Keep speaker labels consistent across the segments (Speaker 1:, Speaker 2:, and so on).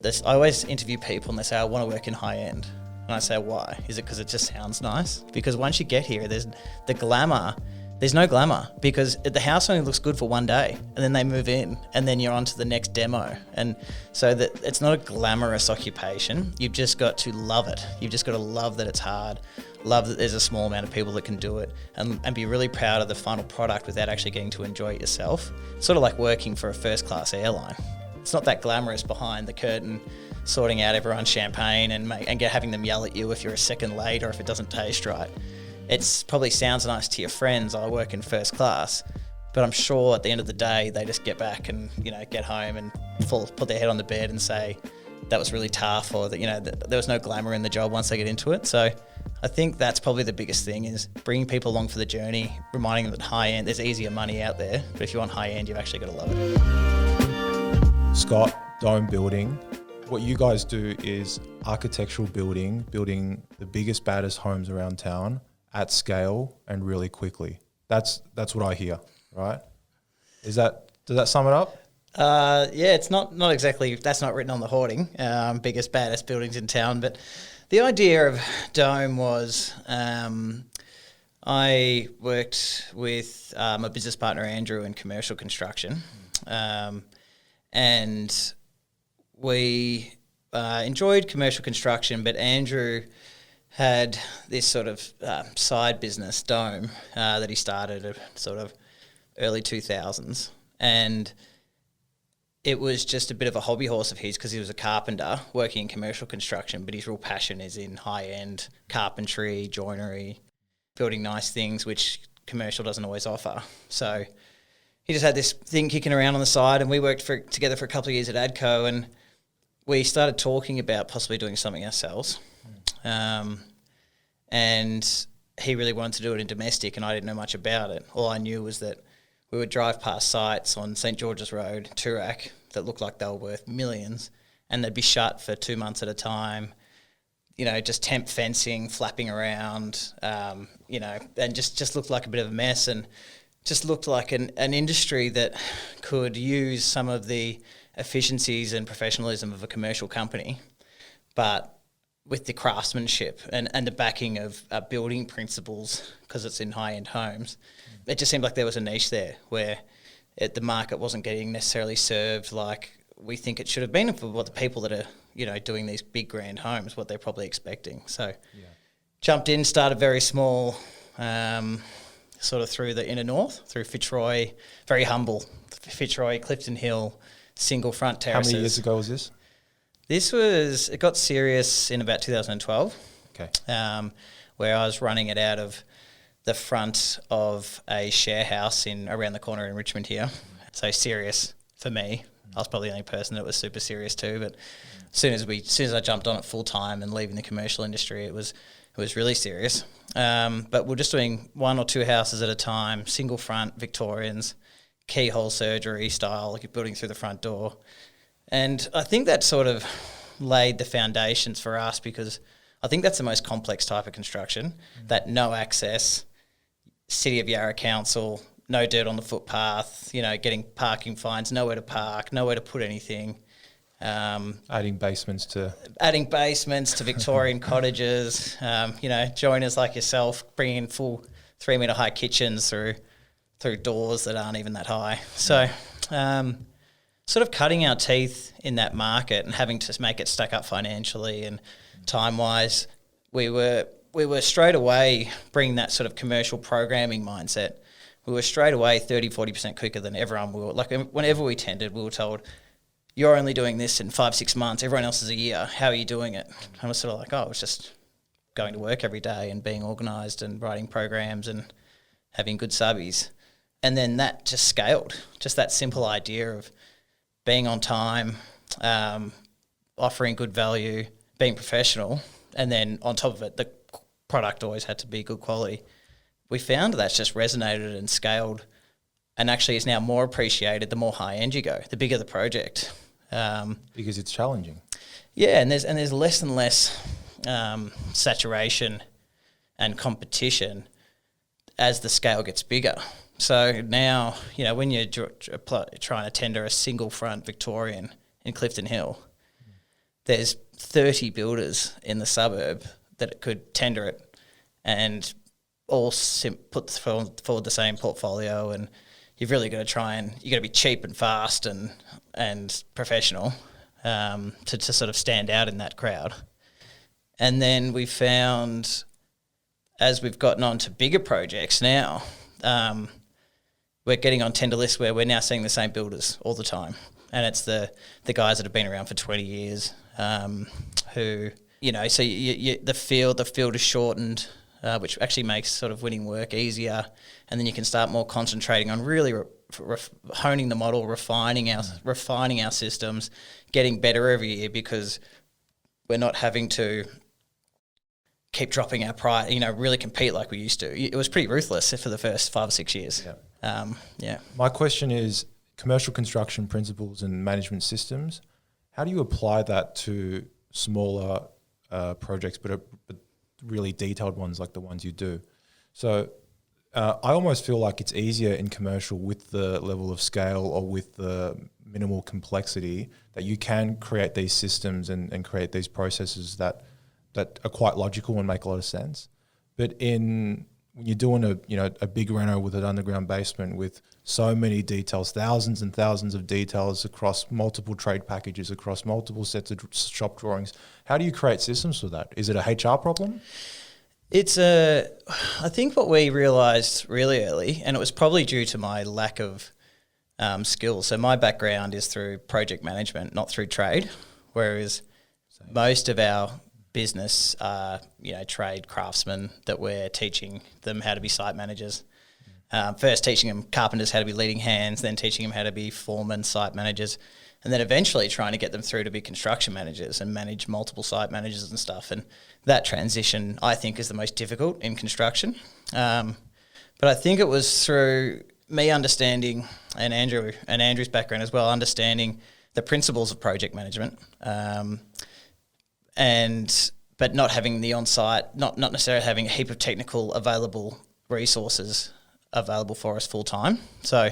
Speaker 1: this, I always interview people and they say, I want to work in high end. And I say, why? Is it because it just sounds nice? Because once you get here, there's the glamour. There's no glamour because the house only looks good for one day and then they move in and then you're on to the next demo. And so that it's not a glamorous occupation. You've just got to love it. You've just got to love that it's hard, love that there's a small amount of people that can do it, and be really proud of the final product without actually getting to enjoy it yourself. It's sort of like working for a first-class airline. It's not that glamorous behind the curtain, sorting out everyone's champagne and having them yell at you if you're a second late or if it doesn't taste right. It's probably sounds nice to your friends, I work in first class, but I'm sure at the end of the day they just get back and get home and put their head on the bed and say that was really tough, or that there was no glamour in the job once they get into it. So I think that's probably the biggest thing, is bringing people along for the journey, reminding them that high end, there's easier money out there, but if you want high end, you've actually got to love it.
Speaker 2: Scott, Dome Building, what you guys do is architectural building the biggest, baddest homes around town at scale and really quickly. That's what I hear, right? Does that sum it up?
Speaker 1: Yeah, it's not exactly, that's not written on the hoarding, biggest, baddest buildings in town, but the idea of Dome was I worked with my business partner Andrew in commercial construction, and we enjoyed commercial construction, but Andrew had this sort of side business, Dome, that he started at sort of early 2000s, and it was just a bit of a hobby horse of his because he was a carpenter working in commercial construction, but his real passion is in high-end carpentry, joinery, building nice things, which commercial doesn't always offer. So he just had this thing kicking around on the side, and we worked together for a couple of years at ADCO, and we started talking about possibly doing something ourselves. And he really wanted to do it in domestic, and I didn't know much about it. All I knew was that we would drive past sites on St George's Road, Toorak, that looked like they were worth millions, and they'd be shut for 2 months at a time, just temp fencing, flapping around, and just looked like a bit of a mess, and just looked like an industry that could use some of the efficiencies and professionalism of a commercial company, but with the craftsmanship and the backing of building principles, because it's in high-end homes. It just seemed like there was a niche there where the market wasn't getting necessarily served like we think it should have been for what the people that are, doing these big grand homes, what they're probably expecting. So jumped in, started very small, sort of through the inner north, through Fitzroy, very humble, Fitzroy, Clifton Hill, single front terraces.
Speaker 2: How many years ago was this?
Speaker 1: It got serious in about 2012.
Speaker 2: Okay.
Speaker 1: Where I was running it out of the front of a share house around the corner in Richmond here. So serious for me. I was probably the only person that was super serious too. But as soon as I jumped on it full time and leaving the commercial industry, it was really serious. But we're just doing 1 or 2 houses at a time, single front Victorians, keyhole surgery style, like you're building through the front door. And I think that sort of laid the foundations for us, because I think that's the most complex type of construction, that no access, City of Yarra Council, no dirt on the footpath, getting parking fines, nowhere to park, nowhere to put anything.
Speaker 2: Adding basements to
Speaker 1: Victorian cottages, joiners like yourself bringing in full 3-metre high kitchens through doors that aren't even that high. So sort of cutting our teeth in that market and having to make it stack up financially and time-wise, we were straight away bringing that sort of commercial programming mindset. We were straight away 30-40% quicker than everyone. Whenever we tendered, we were told, you're only doing this in 5-6 months, everyone else is a year, how are you doing it? And I was sort of like, it's just going to work every day and being organised and writing programs and having good subbies. And then that just scaled, just that simple idea of being on time, offering good value, being professional, and then on top of it, the product always had to be good quality. We found that's just resonated and scaled, and actually is now more appreciated the more high-end you go, the bigger the project.
Speaker 2: Because it's challenging.
Speaker 1: Yeah, and there's less and less saturation and competition as the scale gets bigger. So now, when you're trying to tender a single front Victorian in Clifton Hill, there's 30 builders in the suburb that could tender it and all put forward the same portfolio, and you've really got to you got to be cheap and fast and professional to sort of stand out in that crowd. And then we found, as we've gotten on to bigger projects now, we're getting on tender lists where we're now seeing the same builders all the time. And it's the guys that have been around for 20 years who, so the field is shortened, which actually makes sort of winning work easier. And then you can start more concentrating on really honing the model, refining our systems, getting better every year, because we're not having to keep dropping our price, really compete like we used to. It was pretty ruthless for the first 5 or 6 years.
Speaker 2: Yeah. My question is commercial construction principles and management systems. How do you apply that to smaller projects, but really detailed ones like the ones you do? So I almost feel like it's easier in commercial with the level of scale or with the minimal complexity that you can create these systems and create these processes that are quite logical and make a lot of sense. But when you're doing a big reno with an underground basement with so many details, thousands and thousands of details across multiple trade packages, across multiple sets of shop drawings, how do you create systems for that? Is it a HR problem?
Speaker 1: I think what we realised really early, and it was probably due to my lack of skills. So my background is through project management, not through trade, whereas most of our business are, trade craftsmen that we're teaching them how to be site managers. First teaching them carpenters how to be leading hands, then teaching them how to be foremen, site managers, and then eventually trying to get them through to be construction managers and manage multiple site managers and stuff. And that transition, I think, is the most difficult in construction. But I think it was through me understanding, and Andrew's background as well, understanding the principles of project management, but not having the on-site, not necessarily having a heap of technical available resources available for us full time. So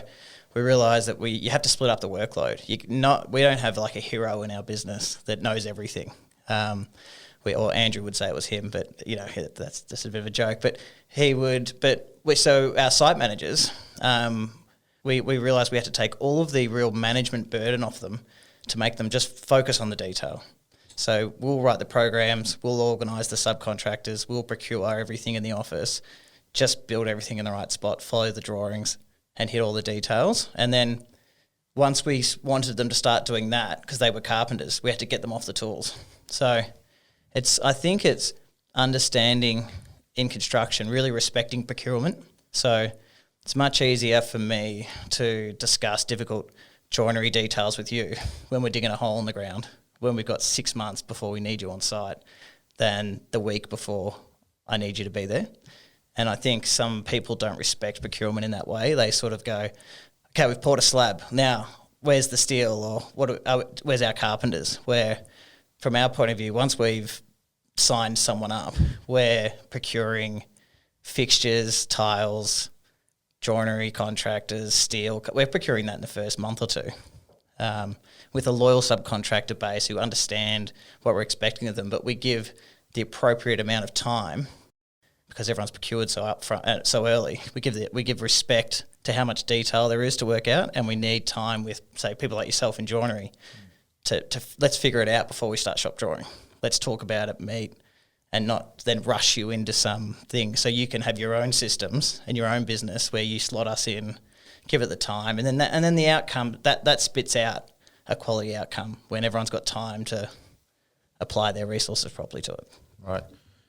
Speaker 1: we realised that you have to split up the workload. We don't have like a hero in our business that knows everything. Or Andrew would say it was him, but that's just a bit of a joke. But so our site managers, we realised we had to take all of the real management burden off them to make them just focus on the detail. So we'll write the programs, we'll organise the subcontractors, we'll procure everything in the office, just build everything in the right spot, follow the drawings and hit all the details. And then once we wanted them to start doing that, because they were carpenters, we had to get them off the tools. So I think it's understanding in construction, really respecting procurement. So it's much easier for me to discuss difficult joinery details with you when we're digging a hole in the ground, when we've got 6 months before we need you on site, than the week before I need you to be there. And I think some people don't respect procurement in that way. They sort of go, okay, we've poured a slab. Now, where's the steel, or where's our carpenters? Where, from our point of view, once we've signed someone up, we're procuring fixtures, tiles, joinery contractors, steel. We're procuring that in the first month or two. With a loyal subcontractor base who understand what we're expecting of them, but we give the appropriate amount of time because everyone's procured so upfront, so early. We give respect to how much detail there is to work out, and we need time with, say, people like yourself in joinery to let's figure it out before we start shop drawing. Let's talk about it, meet, and not then rush you into some thing. So you can have your own systems and your own business where you slot us in, give it the time, and then the outcome that spits out a quality outcome when everyone's got time to apply their resources properly to it.
Speaker 2: Right.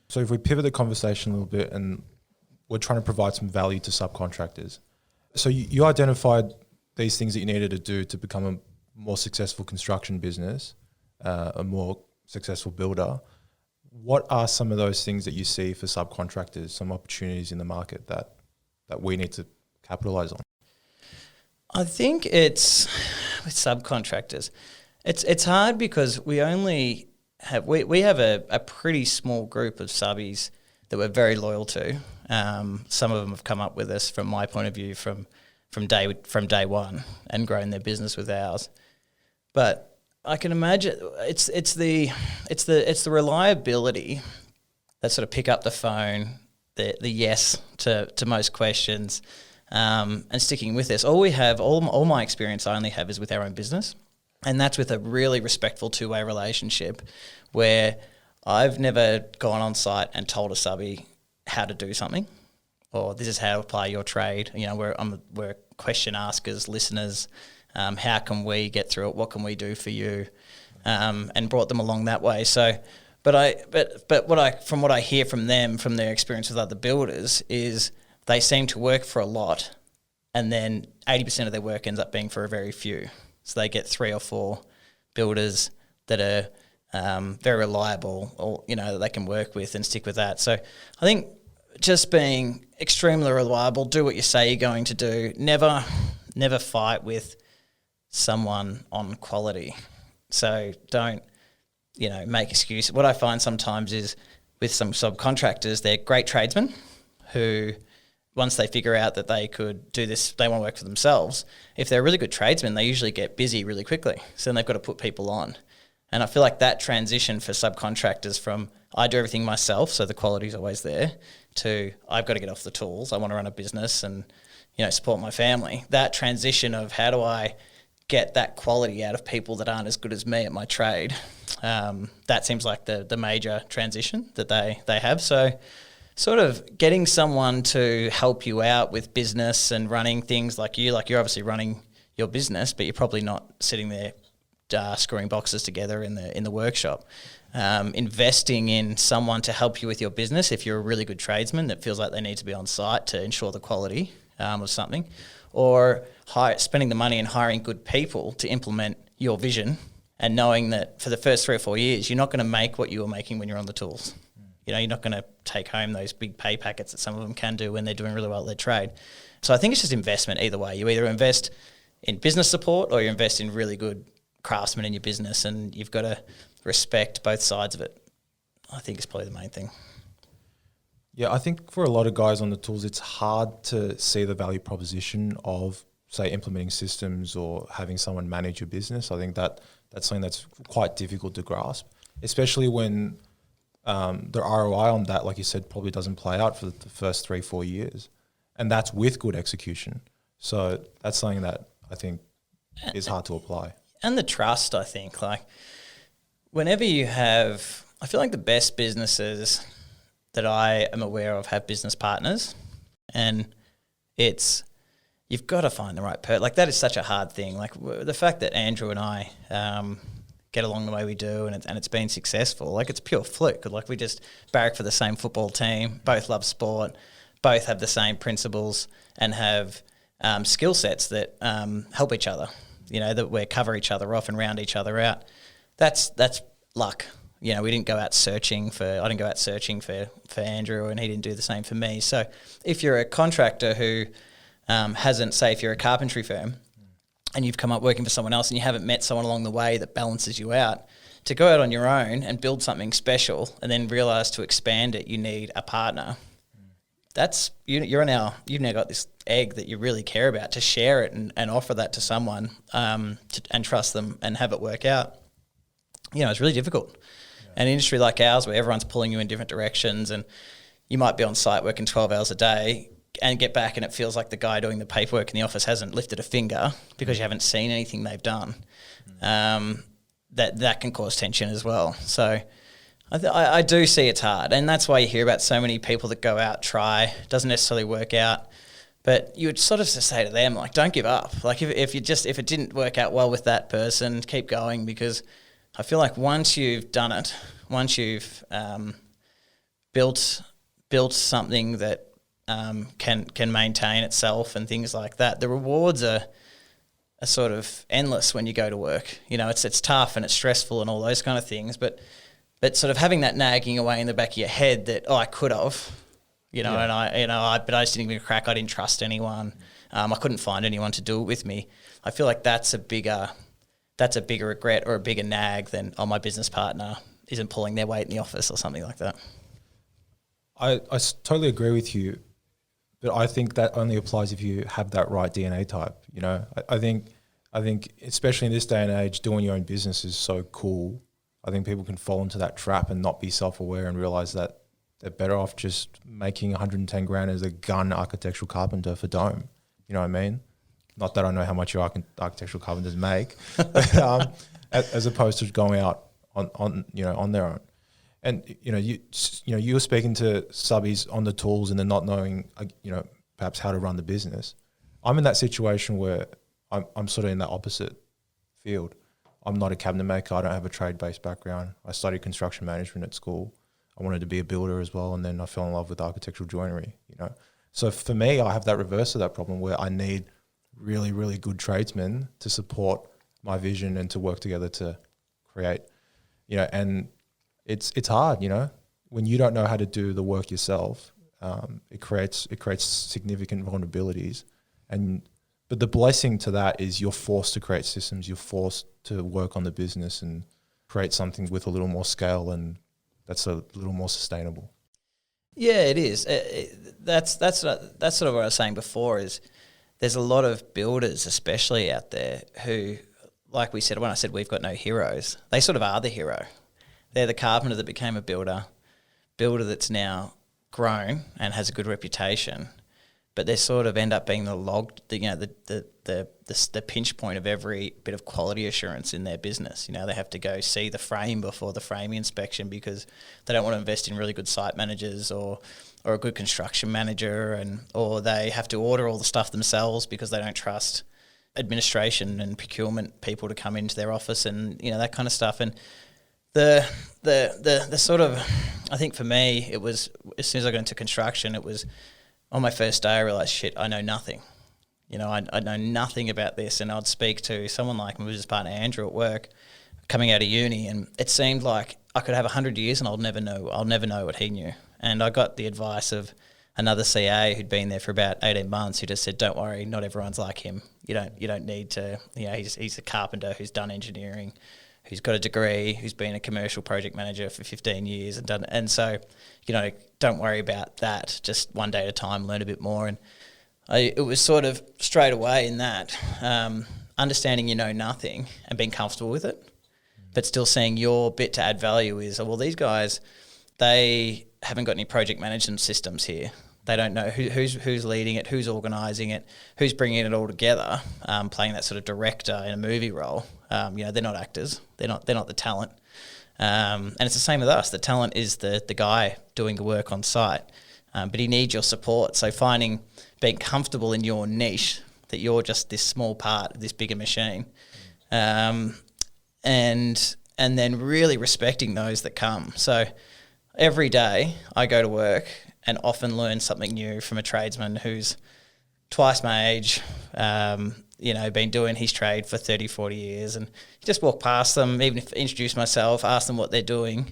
Speaker 2: So if we pivot the conversation a little bit, and we're trying to provide some value to subcontractors. So you identified these things that you needed to do to become a more successful construction business, a more successful builder. What are some of those things that you see for subcontractors, some opportunities in the market that we need to capitalize on?
Speaker 1: I think it's with subcontractors. It's hard because we only have we have a pretty small group of subbies that we're very loyal to. Some of them have come up with us, from my point of view, from day one and grown their business with ours. But I can imagine it's the reliability that sort of pick up the phone, the yes to most questions, and sticking with this. All my experience I only have is with our own business, and that's with a really respectful two-way relationship where I've never gone on site and told a subby how to do something, or this is how to apply your trade. You know, we're question askers, listeners. How can we get through it? What can we do for you? And brought them along that way. So, from what I hear from them, from their experience with other builders, is they seem to work for a lot, and then 80% of their work ends up being for a very few. So they get 3 or 4 builders that are very reliable, or that they can work with and stick with that. So I think just being extremely reliable, do what you say you're going to do. Never fight with someone on quality. So don't, make excuses. What I find sometimes is with some subcontractors, they're great tradesmen who, once they figure out that they could do this, they want to work for themselves. If they're a really good tradesman, they usually get busy really quickly. So then they've got to put people on. And I feel like that transition for subcontractors from I do everything myself, so the quality's always there, to I've got to get off the tools, I want to run a business and, support my family. That transition of how do I get that quality out of people that aren't as good as me at my trade, that seems like the major transition that they have. So sort of getting someone to help you out with business and running things like you're obviously running your business, but you're probably not sitting there screwing boxes together in the workshop. Investing in someone to help you with your business if you're a really good tradesman that feels like they need to be on site to ensure the quality of something, or spending the money and hiring good people to implement your vision, and knowing that for the first 3 or 4 years you're not going to make what you were making when you're on the tools. You're not going to take home those big pay packets that some of them can do when they're doing really well at their trade. So I think it's just investment either way. You either invest in business support or you invest in really good craftsmen in your business, and you've got to respect both sides of it. I think it's probably the main thing.
Speaker 2: Yeah, I think for a lot of guys on the tools, it's hard to see the value proposition of, say, implementing systems or having someone manage your business. I think that's something that's quite difficult to grasp, especially when the ROI on that, like you said, probably doesn't play out for the first 3-4 years. And that's with good execution. So that's something that I think is hard to apply.
Speaker 1: And the trust, I think, like whenever I feel like the best businesses that I am aware of have business partners, and you've got to find the right person. Like that is such a hard thing. Like the fact that Andrew and I get along the way we do, and it's been successful. Like it's pure fluke. Like we just barrack for the same football team, both love sport, both have the same principles, and have skill sets that help each other. That we cover each other off and round each other out. That's luck. We didn't go out searching I didn't go out searching for Andrew, and he didn't do the same for me. So if you're a contractor who hasn't, say if you're a carpentry firm and you've come up working for someone else and you haven't met someone along the way that balances you out, to go out on your own and build something special and then realise to expand it you need a partner, you've now got this egg that you really care about, to share it and offer that to someone and trust them and have it work out. It's really difficult. Yeah. An industry like ours where everyone's pulling you in different directions, and you might be on site working 12 hours a day and get back and it feels like the guy doing the paperwork in the office hasn't lifted a finger because you haven't seen anything they've done. That can cause tension as well. So I do see it's hard, and that's why you hear about so many people that go out, try, doesn't necessarily work out. But you would sort of say to them, like, don't give up. Like if it didn't work out well with that person, keep going, because I feel like once you've done it, once you've built something that can maintain itself and things like that, the rewards are sort of endless when you go to work. It's tough and it's stressful and all those kind of things, but sort of having that nagging away in the back of your head that I could have, and but I just didn't give a crack. I didn't trust anyone. I couldn't find anyone to do it with me. I feel like that's a bigger regret or a bigger nag than, my business partner isn't pulling their weight in the office or something like that.
Speaker 2: I totally agree with you, but I think that only applies if you have that right DNA type. I think I think, especially in this day and age, doing your own business is so cool. I think people can fall into that trap and not be self-aware and realize that they're better off just making 110 grand as a gun architectural carpenter for Dome. You know what I mean? Not that I know how much your architectural carpenters make, but, as opposed to going out on their own. And you were speaking to subbies on the tools and then not knowing perhaps how to run the business. I'm in that situation where I'm sort of in that opposite field. I'm not a cabinet maker. I don't have a trade-based background. I studied construction management at school. I wanted to be a builder as well, and then I fell in love with architectural joinery. So for me, I have that reverse of that problem where I need really, really good tradesmen to support my vision and to work together to create. And it's hard. When you don't know how to do the work yourself, it creates significant vulnerabilities. But the blessing to that is you're forced to create systems. You're forced to work on the business and create something with a little more scale, and that's a little more sustainable.
Speaker 1: Yeah, it is. That's sort of what I was saying before. Is there's a lot of builders, especially out there, who, like we said, when I said we've got no heroes, they sort of are the hero. They're the carpenter that became a builder that's now grown and has a good reputation, but they sort of end up being the pinch point of every bit of quality assurance in their business. They have to go see the frame before the framing inspection because they don't want to invest in really good site managers or a good construction manager, or they have to order all the stuff themselves because they don't trust administration and procurement people to come into their office and that kind of stuff. And the sort of, I think for me, it was as soon as I got into construction, it was on my first day I realised, shit, I know nothing. I know nothing about this, and I'd speak to someone like my business partner Andrew at work, coming out of uni, and it seemed like I could have 100 years and I'll never know what he knew. And I got the advice of another CA who'd been there for about 18 months who just said, don't worry, not everyone's like him. You don't need to, he's a carpenter who's done engineering, who's got a degree, who's been a commercial project manager for 15 years and so, don't worry about that. Just one day at a time, learn a bit more. And it was sort of straight away in that, understanding nothing and being comfortable with it, but still seeing your bit to add value is, well, these guys, they haven't got any project management systems here. They don't know who's leading it, who's organising it, who's bringing it all together, playing that sort of director in a movie role. They're not actors. They're not the talent. And it's the same with us. The talent is the guy doing the work on site, but he needs your support. So being comfortable in your niche, that you're just this small part of this bigger machine, and then really respecting those that come. So every day I go to work and often learn something new from a tradesman who's twice my age, been doing his trade for 30, 40 years, and just walk past them, even if introduce myself, ask them what they're doing.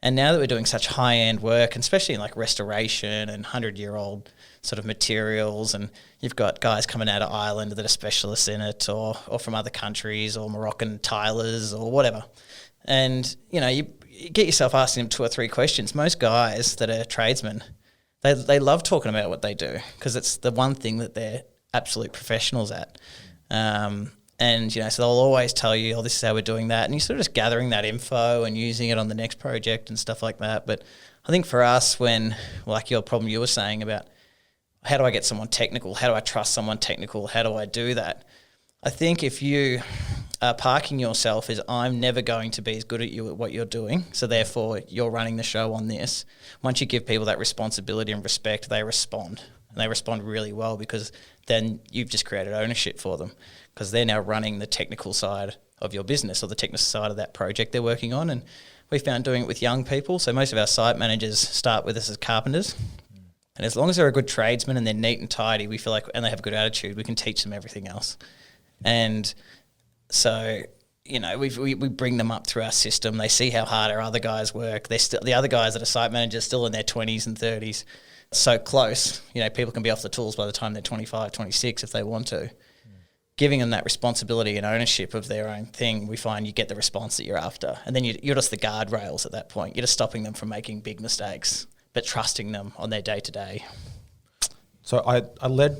Speaker 1: And now that we're doing such high-end work, and especially in like restoration and 100-year-old sort of materials, and you've got guys coming out of Ireland that are specialists in it, or from other countries, or Moroccan tilers or whatever. And, you get yourself asking them 2 or 3 questions. Most guys that are tradesmen, they love talking about what they do because it's the one thing that they're absolute professionals at. So they'll always tell you, oh, this is how we're doing that. And you're sort of just gathering that info and using it on the next project and stuff like that. But I think for us, when, like your problem you were saying about how do I get someone technical? How do I trust someone technical? How do I do that? I think if you are parking yourself as I'm never going to be as good at you at what you're doing, so therefore you're running the show on this, once you give people that responsibility and respect, they respond. And they respond really well because then you've just created ownership for them because they're now running the technical side of your business or the technical side of that project they're working on. And we found doing it with young people. So most of our site managers start with us as carpenters. And as long as they're a good tradesman and they're neat and tidy, we feel like, and they have a good attitude, we can teach them everything else. And so, we bring them up through our system. They see how hard our other guys work. The other guys that are site managers still in their 20s and 30s. So close, people can be off the tools by the time they're 25, 26 if they want to. Giving them that responsibility and ownership of their own thing, we find you get the response that you're after. And then you're just the guardrails at that point. You're just stopping them from making big mistakes, but trusting them on their day-to-day.
Speaker 2: So I led,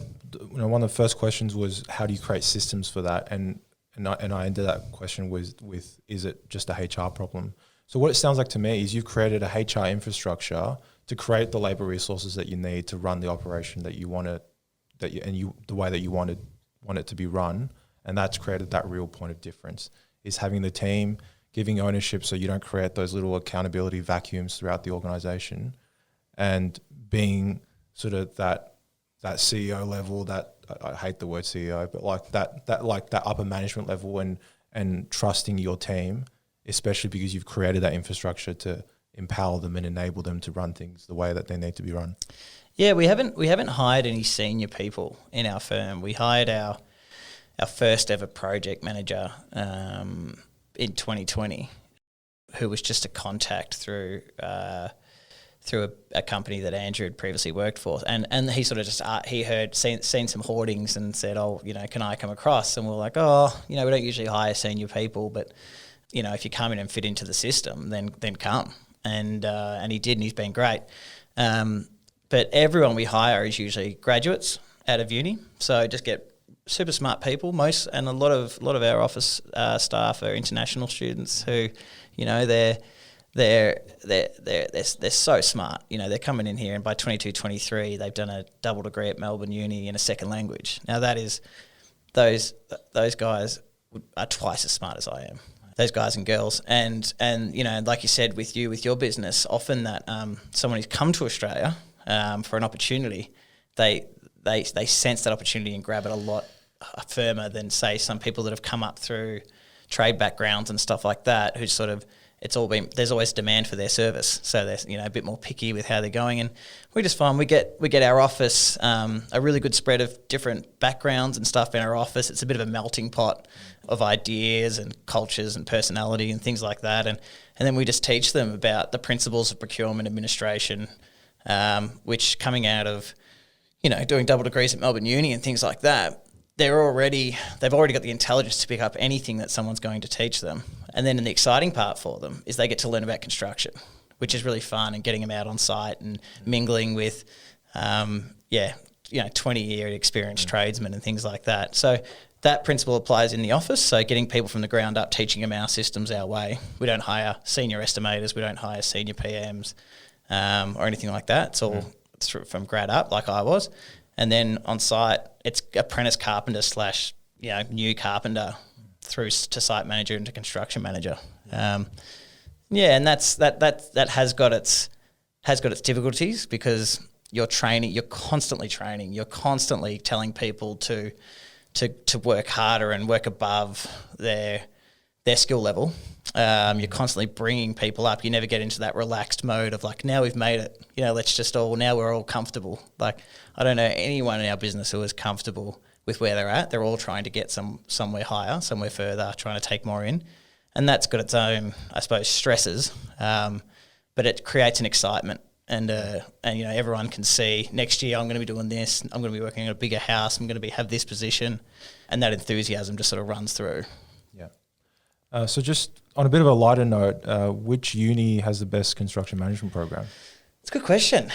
Speaker 2: one of the first questions was how do you create systems for that? And and I ended that question with is it just a HR problem? So what it sounds like to me is you've created a HR infrastructure to create the labor resources that you need to run the operation that you want it, the way that you want it to be run, and that's created that real point of difference, is having the team, giving ownership so you don't create those little accountability vacuums throughout the organisation, and being sort of that CEO level, that I hate the word CEO, but like that upper management level, and trusting your team, especially because you've created that infrastructure to empower them and enable them to run things the way that they need to be run.
Speaker 1: Yeah, we haven't hired any senior people in our firm. We hired our first ever project manager in 2020, who was just a contact through a company that Andrew had previously worked for, and he sort of just seen some hoardings and said, oh, can I come across? And we're like, we don't usually hire senior people, but if you come in and fit into the system, then come. And he did, and he's been great. But everyone we hire is usually graduates out of uni, so just get super smart people. And a lot of our office staff are international students who, they're so smart. They're coming in here, and by 22, 23, they've done a double degree at Melbourne Uni in a second language. Now that is, those guys are twice as smart as I am. Those guys and girls, and like you said, with your business, often that someone who's come to Australia for an opportunity, they sense that opportunity and grab it a lot firmer than, say, some people that have come up through trade backgrounds and stuff like that, who sort of, there's always demand for their service, so they're a bit more picky with how they're going. And we just find we get our office a really good spread of different backgrounds and stuff in our office. It's a bit of a melting pot of ideas and cultures and personality and things like that. And then we just teach them about the principles of procurement administration, which, coming out of doing double degrees at Melbourne Uni and things like that, they've already got the intelligence to pick up anything that someone's going to teach them. And then the exciting part for them is they get to learn about construction, which is really fun, and getting them out on site and mingling with 20-year experienced tradesmen and things like that. So that principle applies in the office. So getting people from the ground up, teaching them our systems our way. We don't hire senior estimators, we don't hire senior PMs or anything like that. It's all from grad up, like I was. And then on site, it's apprentice carpenter / new carpenter through to site manager and to construction manager. And that has got its difficulties, because you're constantly training, you're constantly telling people to work harder and work above their skill level. You're constantly bringing people up. You never get into that relaxed mode of like, now we've made it, now we're all comfortable. Like, I don't know anyone in our business who is comfortable with where they're at. They're all trying to get somewhere higher, somewhere further, trying to take more in. And that's got its own, I suppose, stresses, but it creates an excitement. And everyone can see, next year I'm going to be doing this, I'm going to be working in a bigger house, I'm going to have this position, and that enthusiasm just sort of runs through.
Speaker 2: Yeah. So just on a bit of a lighter note, which uni has the best construction management program?
Speaker 1: It's a good question.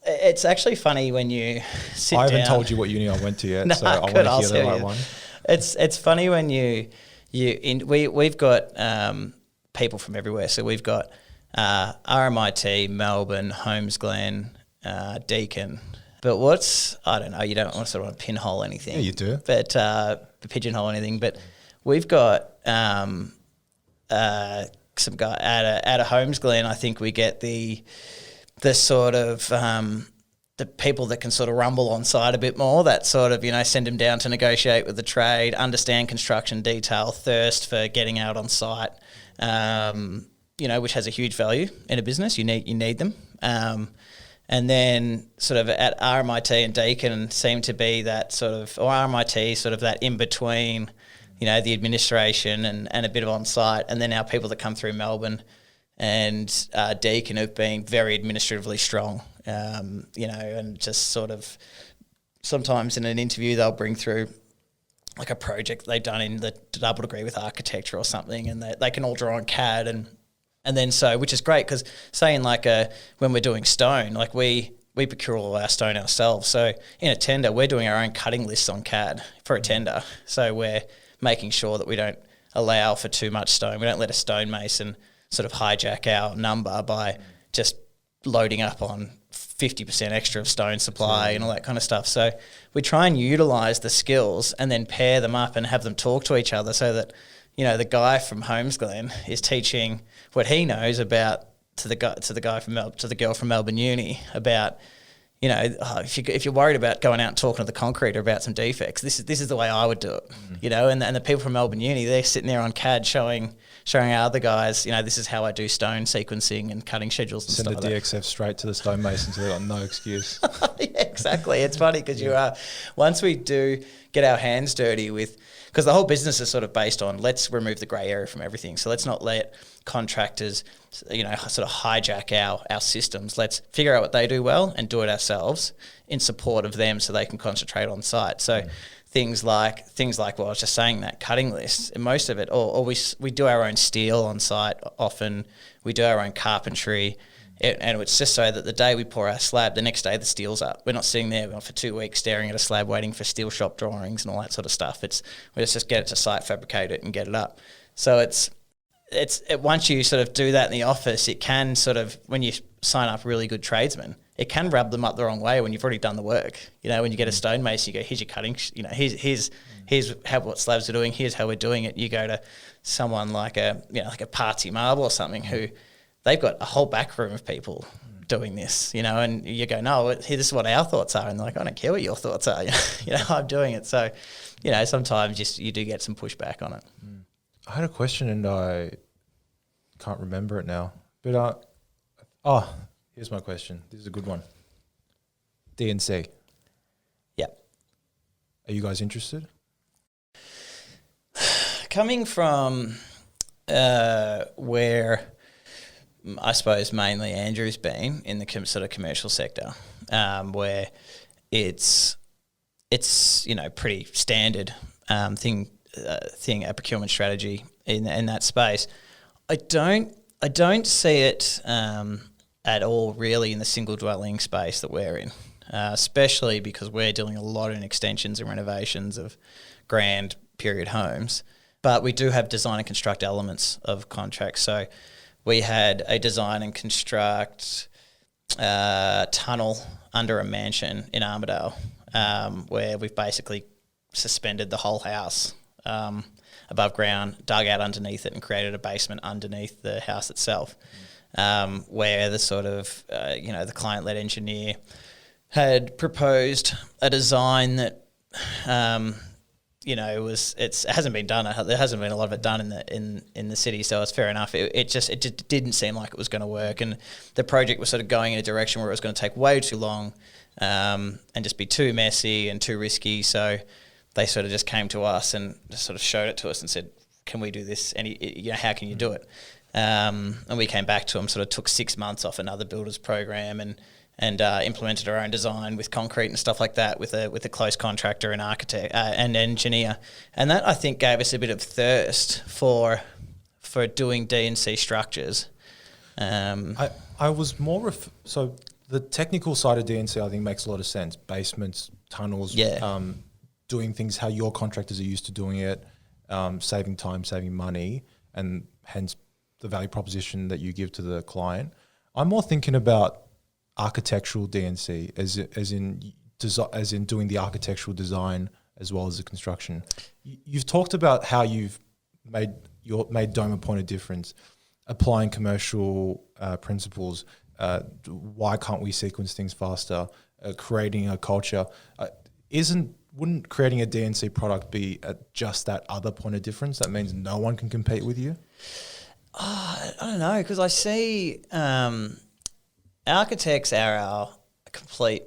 Speaker 1: It's actually funny when you sit down.
Speaker 2: I haven't told you what uni I went to yet, so I want to hear the right one.
Speaker 1: It's funny when we've got people from everywhere. So we've got RMIT, Melbourne, Holmesglen, Deakin. But I don't know, you don't want to sort of pinhole anything.
Speaker 2: Yeah, you do.
Speaker 1: But pigeonhole anything. But we've got some guy out of Holmesglen. I think we get the sort of the people that can sort of rumble on site a bit more, that sort of, send them down to negotiate with the trade, understand construction detail, thirst for getting out on site, which has a huge value in a business. You need them. And then sort of at RMIT and Deakin seem to be that sort of, or RMIT sort of that in between, the administration and a bit of on site. And then our people that come through Melbourne and Deakin have been very administratively strong, and just sort of sometimes in an interview they'll bring through like a project they've done in the double degree with architecture or something, and they can all draw on CAD and then so, which is great, because saying like when we're doing stone, like we procure all our stone ourselves. So in a tender, we're doing our own cutting lists on CAD for a tender. So we're making sure that we don't allow for too much stone. We don't let a stonemason sort of hijack our number by just loading up on 50% extra of stone supply and all that kind of stuff. So we try and utilise the skills and then pair them up and have them talk to each other so that, you know, the guy from Holmesglen is teaching what he knows about to the girl from Melbourne Uni about, you know, if you're worried about going out and talking to the concreter about some defects, this is the way I would do it, you know. And the people from Melbourne Uni, they're sitting there on CAD showing our other guys, you know, this is how I do stone sequencing and cutting schedules and
Speaker 2: Send
Speaker 1: stuff.
Speaker 2: the DXF straight to the stonemason, so they've got no excuse.
Speaker 1: Yeah, exactly. It's funny because once we do get our hands dirty with, because the whole business is sort of based on let's remove the grey area from everything. So let's not let contractors, you know, sort of hijack our systems. Let's figure out what they do well and do it ourselves in support of them so they can concentrate on site. So things like what I was just saying, that cutting list, and most of it, or we do our own steel on site often. We do our own carpentry. And it's just so that the day we pour our slab, the next day the steel's up. We're not sitting there for 2 weeks staring at a slab waiting for steel shop drawings and all that sort of stuff. We just get it to site, fabricate it, and get it up. So it's once you sort of do that in the office, it can sort of, when you sign up really good tradesmen, it can rub them up the wrong way when you've already done the work. You know, when you get a stonemason, you go, here's your cutting, you know, here's what slabs are doing, here's how we're doing it. You go to someone like a Party Marble or something who they've got a whole back room of people doing this, you know, and you go, no, this is what our thoughts are. And they're like, I don't care what your thoughts are. You know, I'm doing it. So, you know, sometimes you do get some pushback on it.
Speaker 2: I had a question and I can't remember it now. But here's my question. This is a good one. DNC.
Speaker 1: Yeah.
Speaker 2: Are you guys interested?
Speaker 1: Coming from where I suppose mainly Andrew's been in the sort of commercial sector, where it's you know, pretty standard thing, a procurement strategy in that space. I don't see it at all really in the single dwelling space that we're in, especially because we're doing a lot in extensions and renovations of grand period homes. But we do have design and construct elements of contracts. So we had a design and construct tunnel under a mansion in Armidale, where we've basically suspended the whole house above ground, dug out underneath it and created a basement underneath the house itself, where the sort of, the client-led engineer had proposed a design that, it hasn't been done. There hasn't been a lot of it done in the city, so it's fair enough. It just didn't seem like it was going to work, and the project was sort of going in a direction where it was going to take way too long, and just be too messy and too risky. So they sort of just came to us and just sort of showed it to us and said, "Can we do this? And how can you do it?" And we came back to them. Sort of took 6 months off another builders program and implemented our own design with concrete and stuff like that with a close contractor and architect and engineer, and that I think gave us a bit of thirst for doing D&C structures.
Speaker 2: I was more so the technical side of D&C I think makes a lot of sense. Basements, tunnels, doing things how your contractors are used to doing it, saving time, saving money, and hence the value proposition that you give to the client. I'm more thinking about architectural D&C as in doing the architectural design as well as the construction. You've talked about how you've made Dome a point of difference, applying commercial principles. Why can't we sequence things faster? Creating a culture. Wouldn't creating a D&C product be just that other point of difference? That means no one can compete with you?
Speaker 1: I don't know, because I see architects are our complete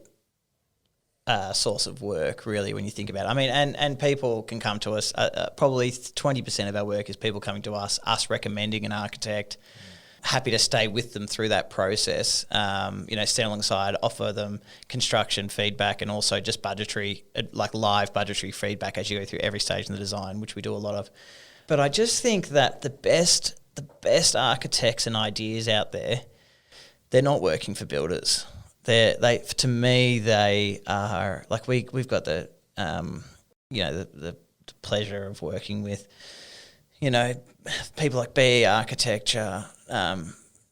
Speaker 1: source of work, really, when you think about it. I mean, and people can come to us. Probably 20% of our work is people coming to us recommending an architect, happy to stay with them through that process, stand alongside, offer them construction feedback and also just budgetary, like live budgetary feedback as you go through every stage in the design, which we do a lot of. But I just think that the best architects and ideas out there, they're not working for builders. To me, they are like we've got the pleasure of working with, you know, people like BE Architecture,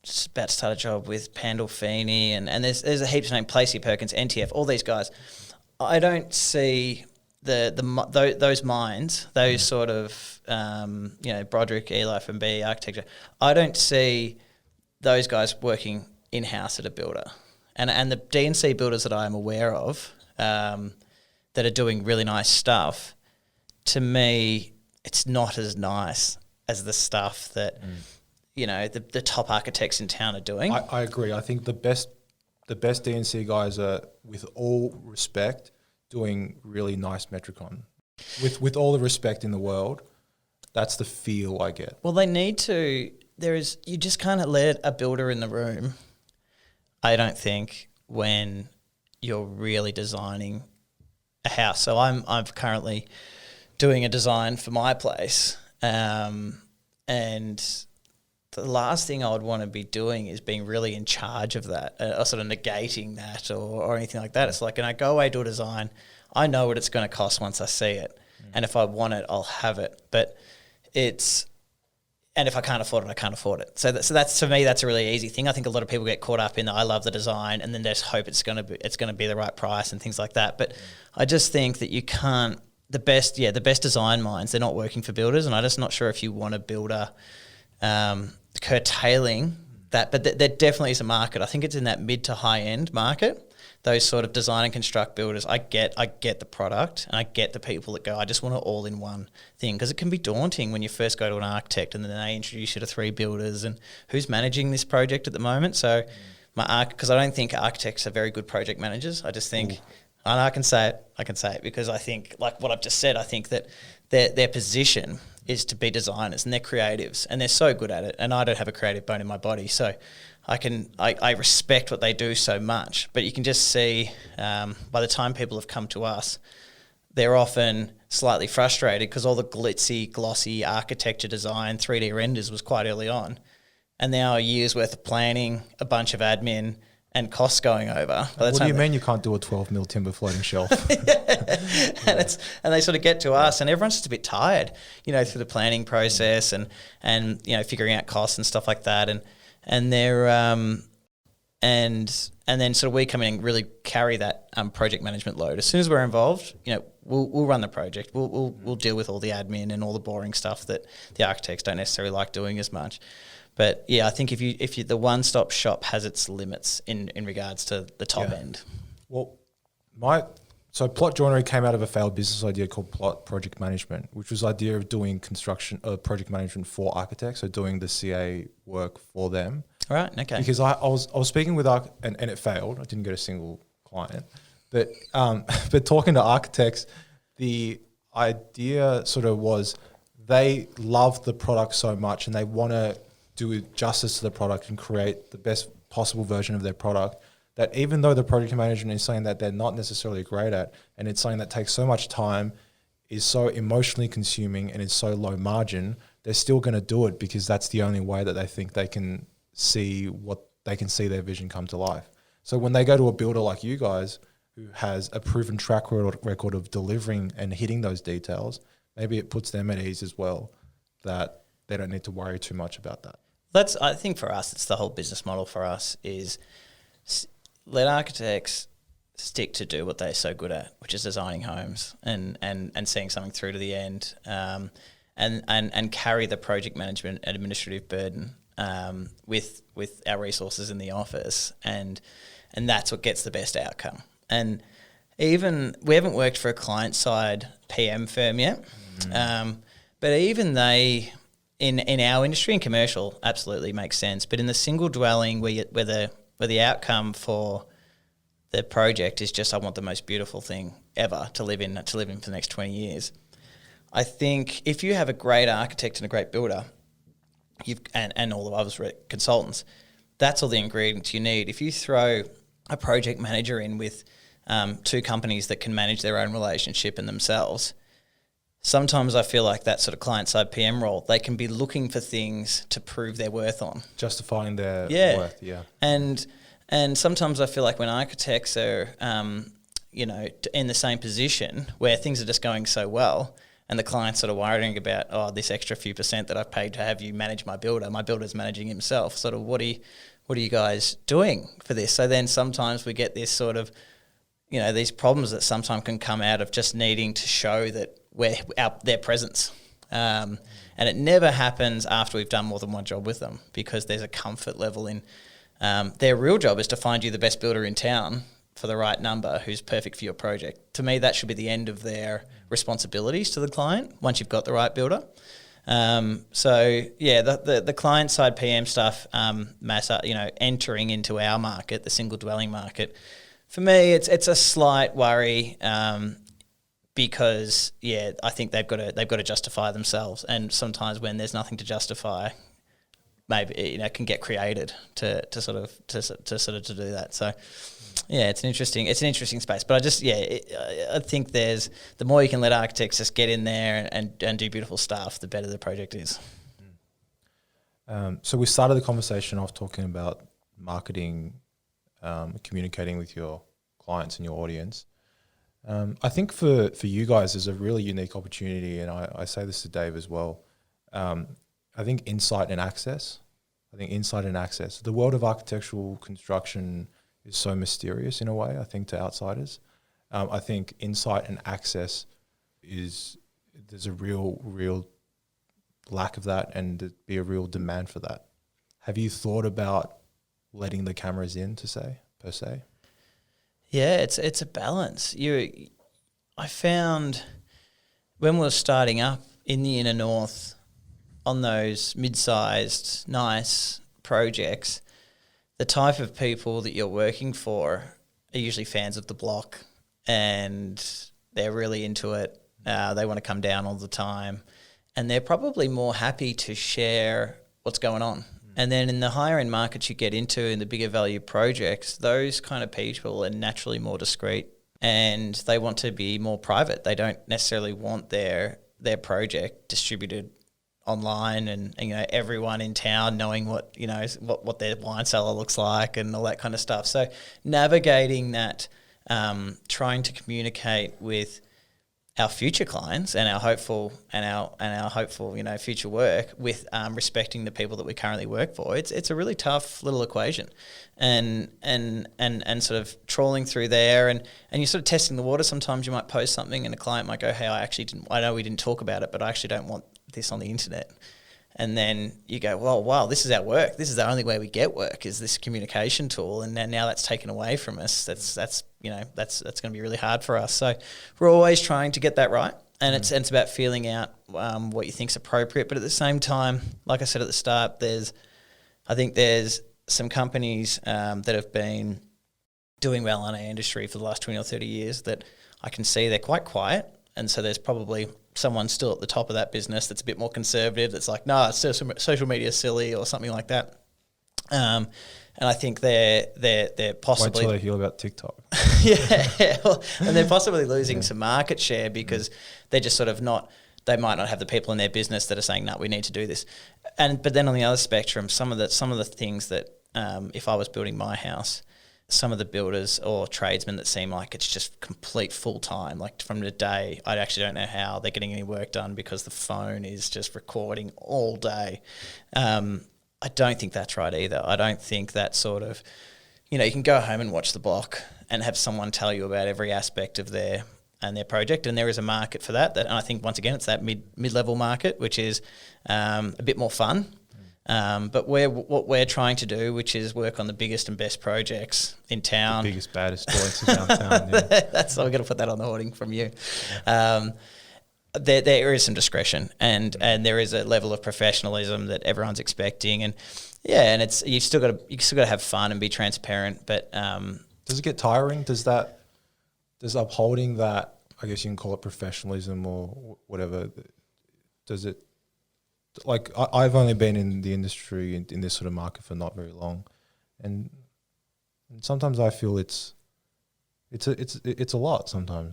Speaker 1: just about to start a job with Pandolfini, and there's a heaps of names, Placey Perkins, NTF, all these guys. I don't see those minds, those sort of, you know, Broderick, Eli from BE Architecture. I don't see those guys working in-house at a builder. And the D&C builders that I am aware of that are doing really nice stuff, to me, it's not as nice as the stuff that, you know, the top architects in town are doing.
Speaker 2: I agree. I think the best D&C guys are, with all respect, doing really nice Metricon. With all the respect in the world, that's the feel I get.
Speaker 1: Well, they need to. You just can't let a builder in the room, I don't think, when you're really designing a house. So I'm currently doing a design for my place, and the last thing I would want to be doing is being really in charge of that, or sort of negating that or anything like that. It's like, when I go away to a design, I know what it's going to cost once I see it. And if I want it, I'll have it. But and if I can't afford it, I can't afford it. So that's to me, that's a really easy thing. I think a lot of people get caught up in I love the design, and then they just hope it's going to be the right price and things like that. But I just think that you can't. The best design minds, they're not working for builders, and I'm just not sure if you want a builder curtailing that. But there definitely is a market. I think it's in that mid to high end market. Those sort of design and construct builders, I get the product, and I get the people that go, I just want it all in one thing, because it can be daunting when you first go to an architect and then they introduce you to 3 builders and who's managing this project at the moment. So because I don't think architects are very good project managers. I just think, and I can say it because I think, like what I've just said, I think that their position is to be designers, and they're creatives, and they're so good at it. And I don't have a creative bone in my body, so I respect what they do so much. But you can just see by the time people have come to us, they're often slightly frustrated because all the glitzy, glossy architecture design, 3D renders was quite early on. And now a year's worth of planning, a bunch of admin, and costs going over.
Speaker 2: What do you mean you can't do a 12 mil timber floating shelf?
Speaker 1: and they sort of get to us, and everyone's just a bit tired, you know, through the planning process and you know, figuring out costs and stuff like that, and they're and then sort of we come in and really carry that project management load. As soon as we're involved, you know, we'll run the project. We'll deal with all the admin and all the boring stuff that the architects don't necessarily like doing as much. But yeah, I think if you the one-stop shop has its limits in regards to the top end.
Speaker 2: Well, so Plot Joinery came out of a failed business idea called Plot Project Management, which was the idea of doing construction project management for architects, so doing the CA work for them.
Speaker 1: All right, okay.
Speaker 2: Because I was speaking with and it failed. I didn't get a single client, but talking to architects, the idea sort of was they love the product so much and they want to do justice to the product and create the best possible version of their product, that even though the project management is something that they're not necessarily great at, and it's something that takes so much time, is so emotionally consuming, and is so low margin, they're still going to do it because that's the only way that they think they can see their vision come to life. So when they go to a builder like you guys, who has a proven track record of delivering and hitting those details, maybe it puts them at ease as well, that they don't need to worry too much about that.
Speaker 1: I think for us, it's the whole business model for us is let architects stick to do what they're so good at, which is designing homes and seeing something through to the end, and carry the project management and administrative burden with our resources in the office, and that's what gets the best outcome. And even we haven't worked for a client side PM firm yet, but even they. In our industry, in commercial, absolutely makes sense. But in the single dwelling, where the outcome for the project is just, I want the most beautiful thing ever to live in for the next 20 years. I think if you have a great architect and a great builder, and all the others consultants, that's all the ingredients you need. If you throw a project manager in with 2 companies that can manage their own relationship and themselves, sometimes I feel like that sort of client-side PM role, they can be looking for things to prove their worth on.
Speaker 2: Justifying their worth, yeah.
Speaker 1: And sometimes I feel like when architects are, you know, in the same position where things are just going so well, and the client's sort of worrying about, oh, this extra few percent that I've paid to have you manage my builder. My builder's managing himself. Sort of, what are you guys doing for this? So then sometimes we get this sort of, these problems that sometimes can come out of just needing to show that their presence. And it never happens after we've done more than one job with them, because there's a comfort level in their real job is to find you the best builder in town for the right number who's perfect for your project. To me, that should be the end of their responsibilities to the client once you've got the right builder. The client side PM stuff, entering into our market, the single dwelling market, for me, it's a slight worry, because I think they've got to justify themselves, and sometimes when there's nothing to justify, maybe it can get created to do that. So it's an interesting space. But I think the more you can let architects just get in there and do beautiful stuff, the better the project is.
Speaker 2: So we started the conversation off talking about marketing, communicating with your clients and your audience. I think for you guys, there's a really unique opportunity, and I say this to Dave as well. I think insight and access. The world of architectural construction is so mysterious in a way, I think, to outsiders. I think insight and access there's a real lack of that, and there'd be a real demand for that. Have you thought about letting the cameras in, per se?
Speaker 1: Yeah, it's a balance. I found when we were starting up in the inner north on those mid-sized, nice projects, the type of people that you're working for are usually fans of the block, and they're really into it. They want to come down all the time, and they're probably more happy to share what's going on. And then in the higher end markets you get into, in the bigger value projects, those kind of people are naturally more discreet, and they want to be more private. They don't necessarily want their project distributed online and everyone in town knowing what their wine cellar looks like and all that kind of stuff. So navigating that, trying to communicate with our future clients and our hopeful future work with respecting the people that we currently work for. It's a really tough little equation, and sort of trawling through there, and you're sort of testing the water. Sometimes you might post something and a client might go, hey, I know we didn't talk about it, but I actually don't want this on the internet. And then you go, well, wow, this is our work. This is the only way we get work, is this communication tool. And now that's taken away from us. That's going to be really hard for us. So we're always trying to get that right. And it's about feeling out what you think's appropriate. But at the same time, like I said at the start, I think there's some companies that have been doing well in our industry for the last 20 or 30 years that I can see they're quite quiet. And so there's probably someone still at the top of that business that's a bit more conservative, that's like, no, social media is silly or something like that. And I think they're possibly...
Speaker 2: Wait till they hear about TikTok.
Speaker 1: And they're possibly losing some market share because they're just sort of not... They might not have the people in their business that are saying, no, we need to do this. But then on the other spectrum, some of the things that if I was building my house, some of the builders or tradesmen that seem like it's just complete full time, like from the day, I actually don't know how they're getting any work done because the phone is just recording all day. I don't think that's right either. I don't think that sort of, you can go home and watch the block and have someone tell you about every aspect of their project, and there is a market for that. And I think once again, it's that mid-level market, which is a bit more fun. But what we're trying to do, which is work on the biggest and best projects in town.
Speaker 2: The biggest, baddest joints in downtown. Yeah.
Speaker 1: That's we're going to put that on the hoarding from you. There is some discretion, and there is a level of professionalism that everyone's expecting, and it's you still got to have fun and be transparent. But
Speaker 2: does it get tiring? Does upholding that, I guess you can call it professionalism or whatever, does it? Like I've only been in the industry in this sort of market for not very long, and sometimes I feel it's a lot sometimes,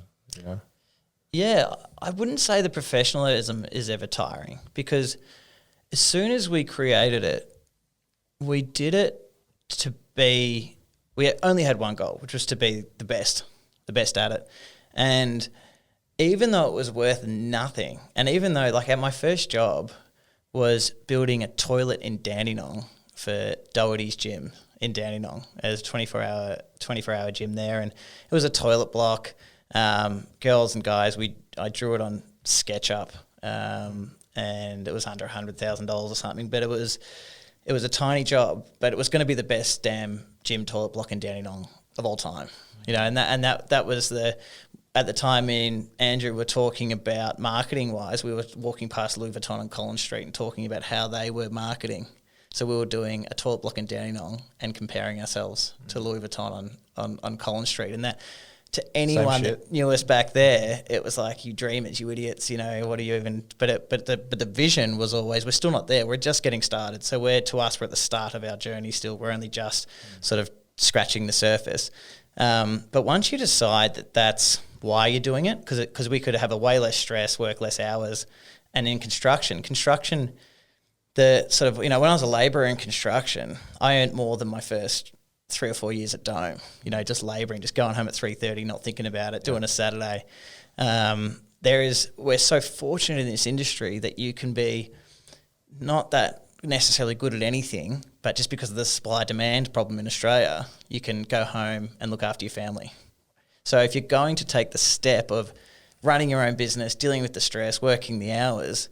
Speaker 1: Yeah, I wouldn't say the professionalism is ever tiring, because as soon as we created it, we did it we only had one goal, which was to be the best at it, and even though it was worth nothing, and even though like at my first job was building a toilet in Dandenong for Doherty's gym in Dandenong as a 24-hour gym there, and it was a toilet block. Girls and guys, I drew it on SketchUp, and it was under $100,000 or something. But it was a tiny job, but it was going to be the best damn gym toilet block in Dandenong of all time. You know, and that was at the time me and Andrew were talking about marketing wise. We were walking past Louis Vuitton on Collins Street and talking about how they were marketing. So we were doing a toilet block in Dandenong and comparing ourselves to Louis Vuitton on Collins Street. And that, to anyone that knew us back there, it was like, you dreamers, you idiots, you know, what are you even... But the vision was always, we're still not there. We're just getting started. So we're at the start of our journey still. We're only just sort of scratching the surface. But once you decide that that's why you're doing it, because we could have a way less stress, work less hours. And in construction, the sort of, you know, when I was a labourer in construction, I earned more than my first 3 or 4 years at Dome, you know, just labouring, just going home at 3:30, not thinking about it, doing a Saturday. We're so fortunate in this industry that you can be not that necessarily good at anything, but just because of the supply demand problem in Australia, you can go home and look after your family. So if you're going to take the step of running your own business, dealing with the stress, working the hours,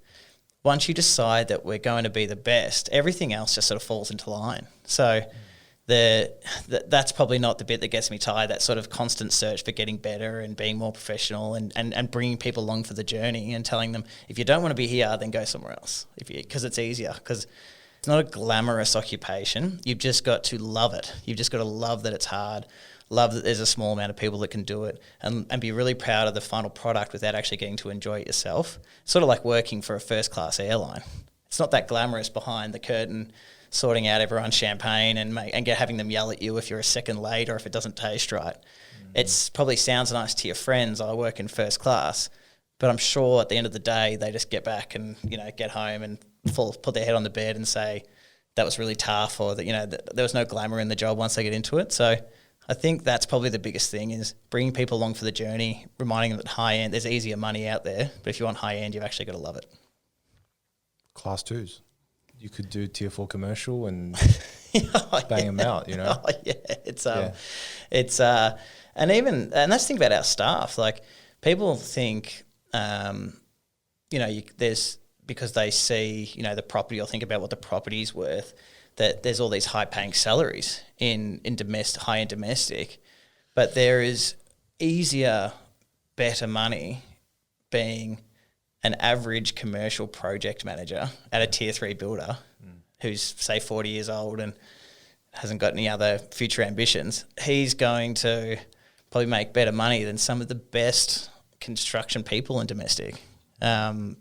Speaker 1: once you decide that we're going to be the best, everything else just sort of falls into line. So that's probably not the bit that gets me tired, that sort of constant search for getting better and being more professional and bringing people along for the journey and telling them, if you don't want to be here, then go somewhere else, because it's easier, because it's not a glamorous occupation. You've just got to love it. You've just got to love that it's hard, love that there's a small amount of people that can do it, and be really proud of the final product without actually getting to enjoy it yourself. Sort of like working for a first-class airline. It's not that glamorous behind the curtain, sorting out everyone's champagne and having them yell at you if you're a second late or if it doesn't taste right. It's probably sounds nice to your friends, I work in first class, but I'm sure at the end of the day they just get back and, you know, get home and put their head on the bed and say that was really tough, or that, you know, there was no glamour in the job once they get into it. So I think that's probably the biggest thing, is bringing people along for the journey, reminding them that high end, there's easier money out there, but if you want high end, you've actually got to love it.
Speaker 2: Class 2s. You could do tier 4 commercial and bang them out, you know?
Speaker 1: Oh, yeah. And that's the thing about our staff. Like, people think, you know, because they see, you know, the property or think about what the property's worth, that there's all these high paying salaries in high-end domestic, but there is easier, better money being an average commercial project manager at a tier 3 builder who's, say, 40 years old and hasn't got any other future ambitions. He's going to probably make better money than some of the best construction people in domestic. But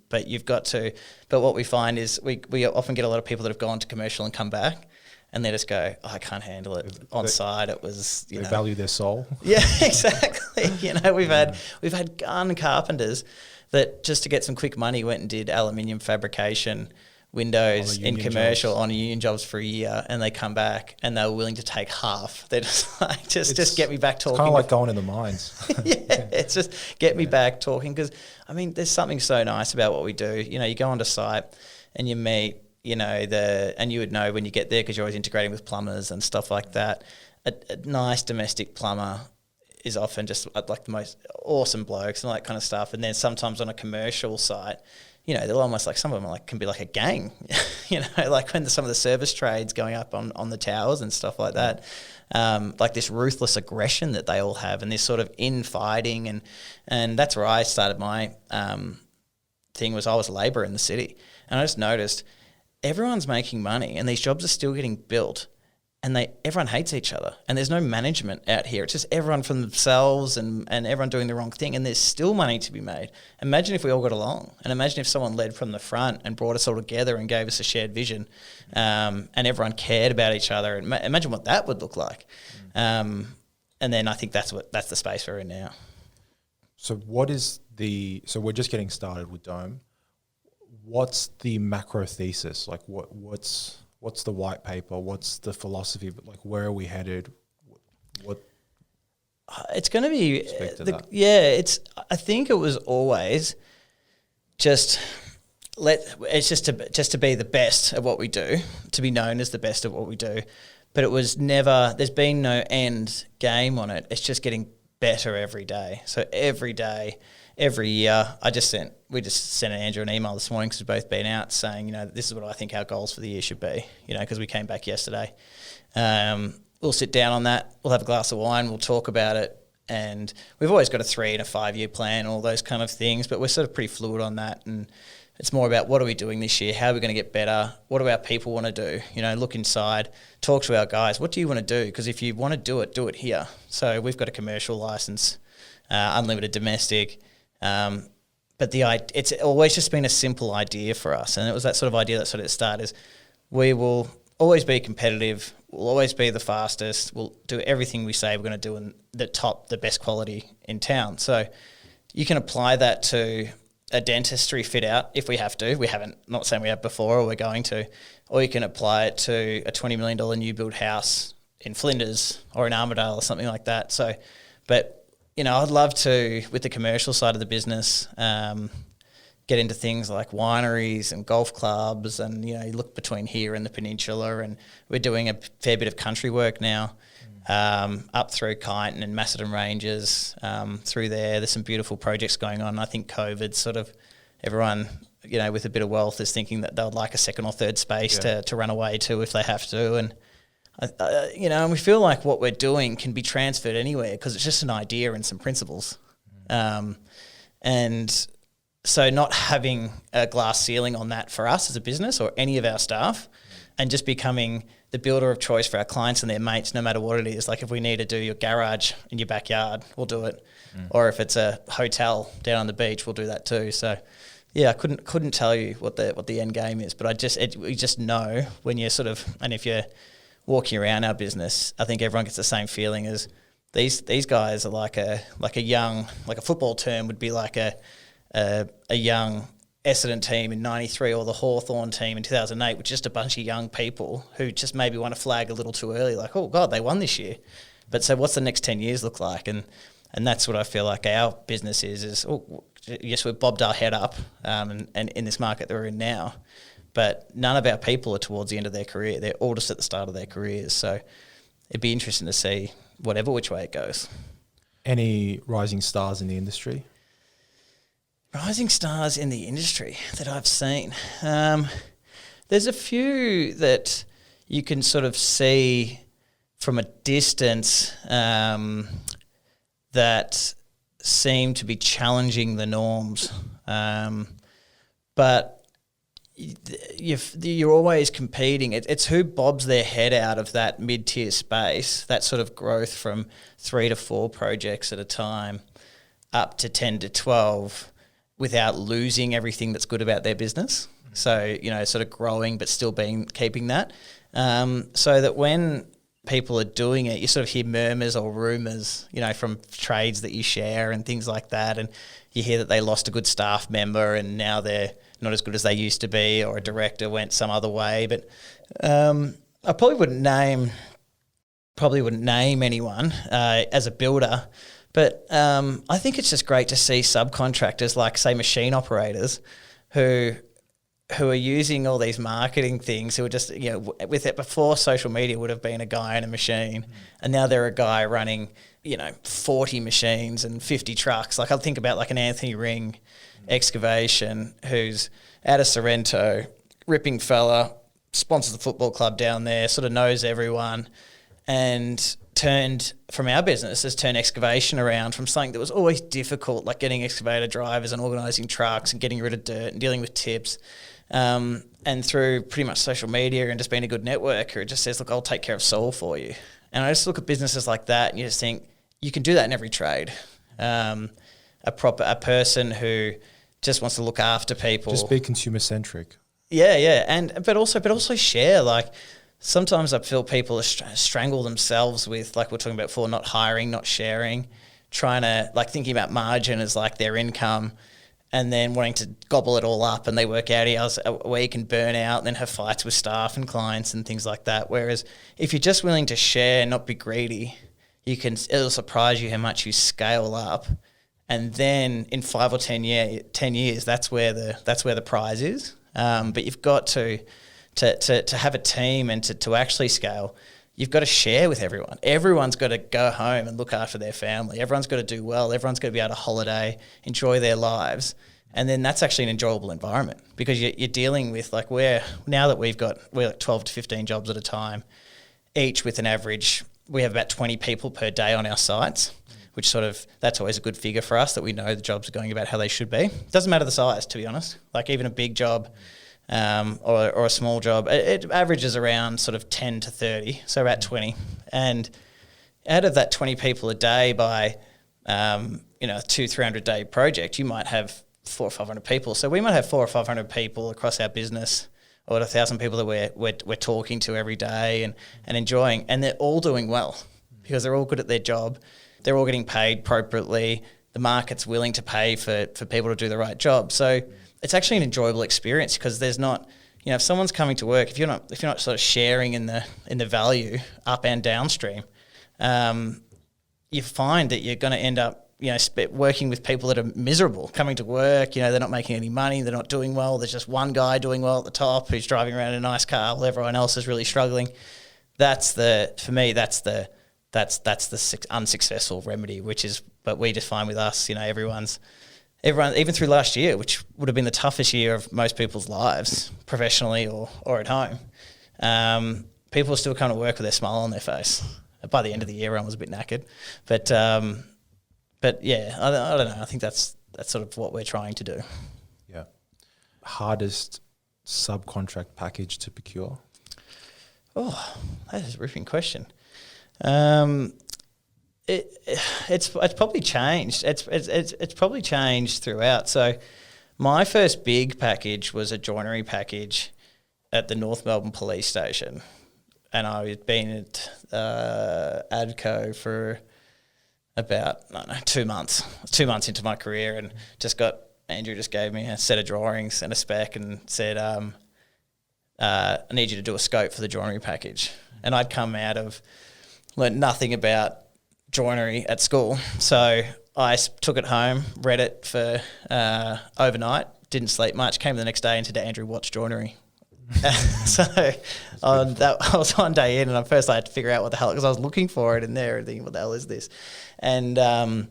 Speaker 1: what we find is we often get a lot of people that have gone to commercial and come back, and they just go, I can't handle it. On site, it was,
Speaker 2: they value their soul.
Speaker 1: Yeah, exactly. You know, we've had gun carpenters that just to get some quick money went and did aluminium fabrication windows in commercial on union jobs for a year, and they come back and they were willing to take half. They're just like, just get me back talking.
Speaker 2: It's kind of like going in the mines.
Speaker 1: It's just get me back talking, because I mean, there's something so nice about what we do. You know, you go onto site and you meet, you know, and you would know when you get there because you're always integrating with plumbers and stuff like that. A nice domestic plumber is often just like the most awesome blokes and all that kind of stuff. And then sometimes on a commercial site, you know, they're almost like, some of them can be like a gang, you know, like when some of the service trades going up on the towers and stuff like that, like this ruthless aggression that they all have, and this sort of infighting, and that's where I started my thing. Was I was a labourer in the city, and I just noticed everyone's making money and these jobs are still getting built, and everyone hates each other, and there's no management out here. It's just everyone for themselves and everyone doing the wrong thing, and there's still money to be made. Imagine if we all got along, and imagine if someone led from the front and brought us all together and gave us a shared vision, and everyone cared about each other. And imagine what that would look like. And then I think that's the space we're in now.
Speaker 2: So so we're just getting started with Dome. What's the macro thesis? Like what's the white paper? What's the philosophy? But like, where are we headed?
Speaker 1: It's going to be
Speaker 2: Speak to that.
Speaker 1: I think it was always just just to be the best at what we do, to be known as the best at what we do. But it was never, there's been no end game on it. It's just getting better every day. So every day, every year, we just sent Andrew an email this morning because we've both been out saying, this is what I think our goals for the year should be, because we came back yesterday. We'll sit down on that. We'll have a glass of wine. We'll talk about it. And we've always got a 3 and a 5 year plan, all those kind of things, but we're sort of pretty fluid on that. And it's more about what are we doing this year? How are we going to get better? What do our people want to do? Look inside, talk to our guys. What do you want to do? Because if you want to do it here. So we've got a commercial license, unlimited domestic. But it's always just been a simple idea for us. And it was that sort of idea that sort of started is we will always be competitive. We'll always be the fastest. We'll do everything we say we're going to do in the best quality in town. So you can apply that to a dentistry fit out if we have to. We haven't, not saying we have before or we're going to. Or you can apply it to a $20 million new build house in Flinders or in Armidale or something like that. So, but, I'd love to, with the commercial side of the business, get into things like wineries and golf clubs and, you look between here and the peninsula, and we're doing a fair bit of country work now, up through Kyneton and Macedon Ranges, through there. There's some beautiful projects going on. I think COVID sort of, everyone, with a bit of wealth is thinking that they would like a second or third space to run away to if they have to. And, and we feel like what we're doing can be transferred anywhere because it's just an idea and some principles. And so not having a glass ceiling on that for us as a business or any of our staff, and just becoming the builder of choice for our clients and their mates, no matter what it is. Like if we need to do your garage in your backyard, we'll do it. Or if it's a hotel down on the beach, we'll do that too. So yeah, I couldn't tell you what the end game is, but we just know when you're sort of, and if you're walking around our business, I think everyone gets the same feeling as these guys are like a football term would be like a young Essendon team in 93 or the Hawthorn team in 2008 with just a bunch of young people who just maybe want to flag a little too early, like, oh, God, they won this year. But so what's the next 10 years look like? And that's what I feel like our business is yes, we've bobbed our head up and in this market that we're in now, but none of our people are towards the end of their career. They're all just at the start of their careers. So it'd be interesting to see which way it goes.
Speaker 2: Any rising stars in the industry?
Speaker 1: Rising stars in the industry that I've seen. There's a few that you can sort of see from a distance that seem to be challenging the norms. But you're always competing. It's who bobs their head out of that mid-tier space, that sort of growth from 3 to 4 projects at a time up to 10 to 12 without losing everything that's good about their business. So, sort of growing but still keeping that. So that when people are doing it, you sort of hear murmurs or rumours, from trades that you share and things like that, and you hear that they lost a good staff member and now they're not as good as they used to be, or a director went some other way. But I probably wouldn't name anyone as a builder, but I think it's just great to see subcontractors like, say, machine operators who are using all these marketing things, who are just, with it before social media would have been a guy in a machine, and now they're a guy running, 40 machines and 50 trucks. Like I think about like an Anthony Ring excavation who's out of Sorrento, ripping fella, sponsors the football club down there, sort of knows everyone, and turned excavation around from something that was always difficult, like getting excavator drivers and organising trucks and getting rid of dirt and dealing with tips. And through pretty much social media and just being a good networker, it just says, look, I'll take care of soil for you. And I just look at businesses like that and you just think, you can do that in every trade. A person who just wants to look after people.
Speaker 2: Just be consumer centric.
Speaker 1: Yeah. But also share. Like sometimes I feel people strangle themselves with, like we're talking about before, not hiring, not sharing, trying to, like, thinking about margin as like their income, and then wanting to gobble it all up, and they work 80 hours a week and burn out and then have fights with staff and clients and things like that. Whereas if you're just willing to share and not be greedy, it'll surprise you how much you scale up. And then in 5 or 10 years, that's where the prize is. But you've got to have a team and to actually scale. You've got to share with everyone. Everyone's got to go home and look after their family. Everyone's got to do well. Everyone's got to be able to holiday, enjoy their lives. And then that's actually an enjoyable environment because you're dealing with we're like 12 to 15 jobs at a time, each with an average. We have about 20 people per day on our sites, which that's always a good figure for us that we know the jobs are going about how they should be. It doesn't matter the size, to be honest. Like even a big job or a small job, it averages around 10 to 30, so about 20. And out of that 20 people a day by, a 200-300 day project, you might have 400 or 500 people. So we might have 400 or 500 people across our business, or 1,000 people that we're talking to every day and enjoying, and they're all doing well because they're all good at their job. They're all getting paid appropriately. The market's willing to pay for people to do the right job. So it's actually an enjoyable experience because there's not, if someone's coming to work, if you're not sort of sharing in the value up and downstream, you find that you're going to end up working with people that are miserable, coming to work, they're not making any money, they're not doing well. There's just one guy doing well at the top who's driving around in a nice car while everyone else is really struggling. That's the unsuccessful remedy, but we just find with us, everyone, even through last year, which would have been the toughest year of most people's lives, professionally or at home, people still come to work with a smile on their face. By the end of the year, everyone was a bit knackered. But yeah, I don't know. I think that's sort of what we're trying to do.
Speaker 2: Yeah. Hardest subcontract package to procure?
Speaker 1: Oh, that is a ripping question. It's probably changed. It's probably changed throughout. So my first big package was a joinery package at the North Melbourne Police Station, and I had been at ADCO for about 2 months. 2 months into my career, and Andrew just gave me a set of drawings and a spec and said, I need you to do a scope for the joinery package. And I'd come out of learnt nothing about joinery at school. So I took it home, read it for overnight, didn't sleep much, came the next day and said to Andrew, what's joinery? So I was one day in, and I had to figure out what the hell, because I was looking for it in there and thinking, what the hell is this? And I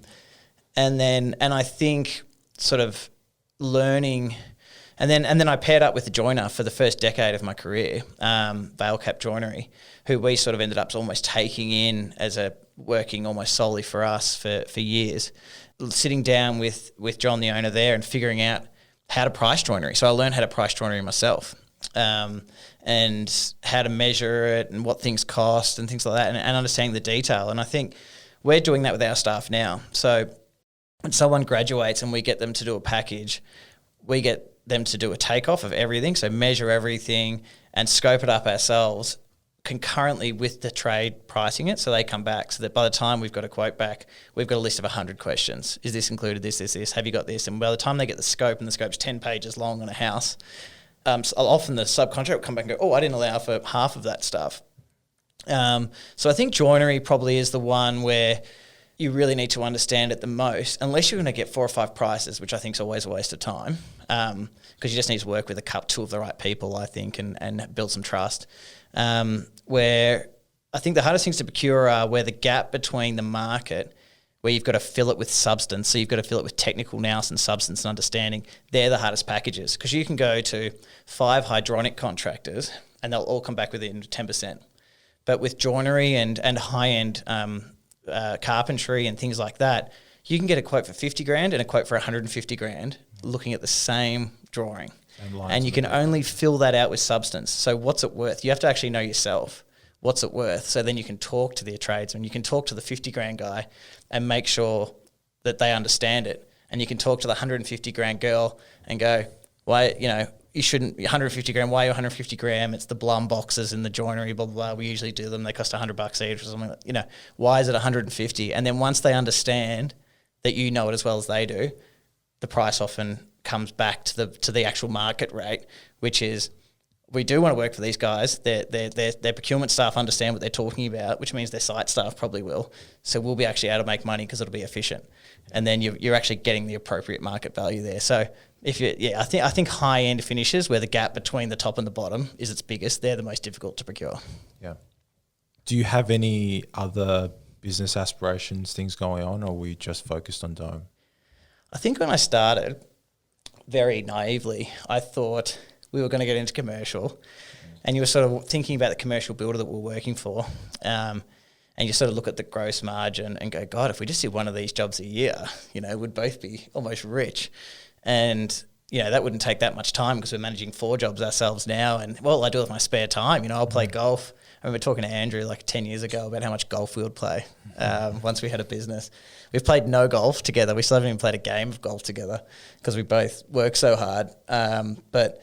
Speaker 1: think sort of learning, and then I paired up with the joiner for the first decade of my career, Wilcox Joinery, who we sort of ended up almost taking in as working almost solely for us for years, sitting down with John, the owner there, and figuring out how to price joinery. So I learned how to price joinery myself. And how to measure it and what things cost and things like that, and understanding the detail. And I think we're doing that with our staff now. So when someone graduates and we get them to do a package, we get them to do a takeoff of everything, so measure everything and scope it up ourselves concurrently with the trade pricing it, so they come back, so that by the time we've got a quote back, we've got a list of 100 questions. Is this included, this, have you got this? And by the time they get the scope, and the scope's 10 pages long on a house, so often the subcontractor will come back and go, oh, I didn't allow for half of that stuff. So I think joinery probably is the one where you really need to understand it the most, unless you're going to get 4 or 5 prices, which I think is always a waste of time, because you just need to work with two of the right people, I think, and build some trust. Where I think the hardest things to procure are where the gap between the market, where you've got to fill it with substance, so you've got to fill it with technical nous and substance and understanding, they're the hardest packages, because you can go to 5 hydronic contractors and they'll all come back within 10%. But with joinery and high-end carpentry and things like that, you can get a quote for 50 grand and a quote for 150 grand looking at the same drawing. And you can only fill that out with substance. So what's it worth? You have to actually know yourself. What's it worth? So then you can talk to the tradesman. You can talk to the 50 grand guy and make sure that they understand it. And you can talk to the 150 grand girl and go, why, you shouldn't, 150 grand, why are you 150 grand? It's the Blum boxes and the joinery, blah, blah, blah. We usually do them. They cost $100 each or something. Why is it 150? And then once they understand that you know it as well as they do, the price often comes back to the actual market rate, which is we do want to work for these guys. Their procurement staff understand what they're talking about, which means their site staff probably will. So we'll be actually able to make money because it'll be efficient, and then you're actually getting the appropriate market value there. So I think high end finishes where the gap between the top and the bottom is its biggest. They're the most difficult to procure.
Speaker 2: Yeah. Do you have any other business aspirations, things going on, or were you just focused on Dome?
Speaker 1: I think when I started, very naively, I thought we were going to get into commercial, and you were sort of thinking about the commercial builder that we're working for, and you sort of look at the gross margin and go, God, if we just did one of these jobs a year, we'd both be almost rich. And, that wouldn't take that much time because we're managing 4 jobs ourselves now. And, I do it with my spare time. I'll play golf. I remember talking to Andrew like 10 years ago about how much golf we would play once we had a business. We've played no golf together. We still haven't even played a game of golf together because we both work so hard. But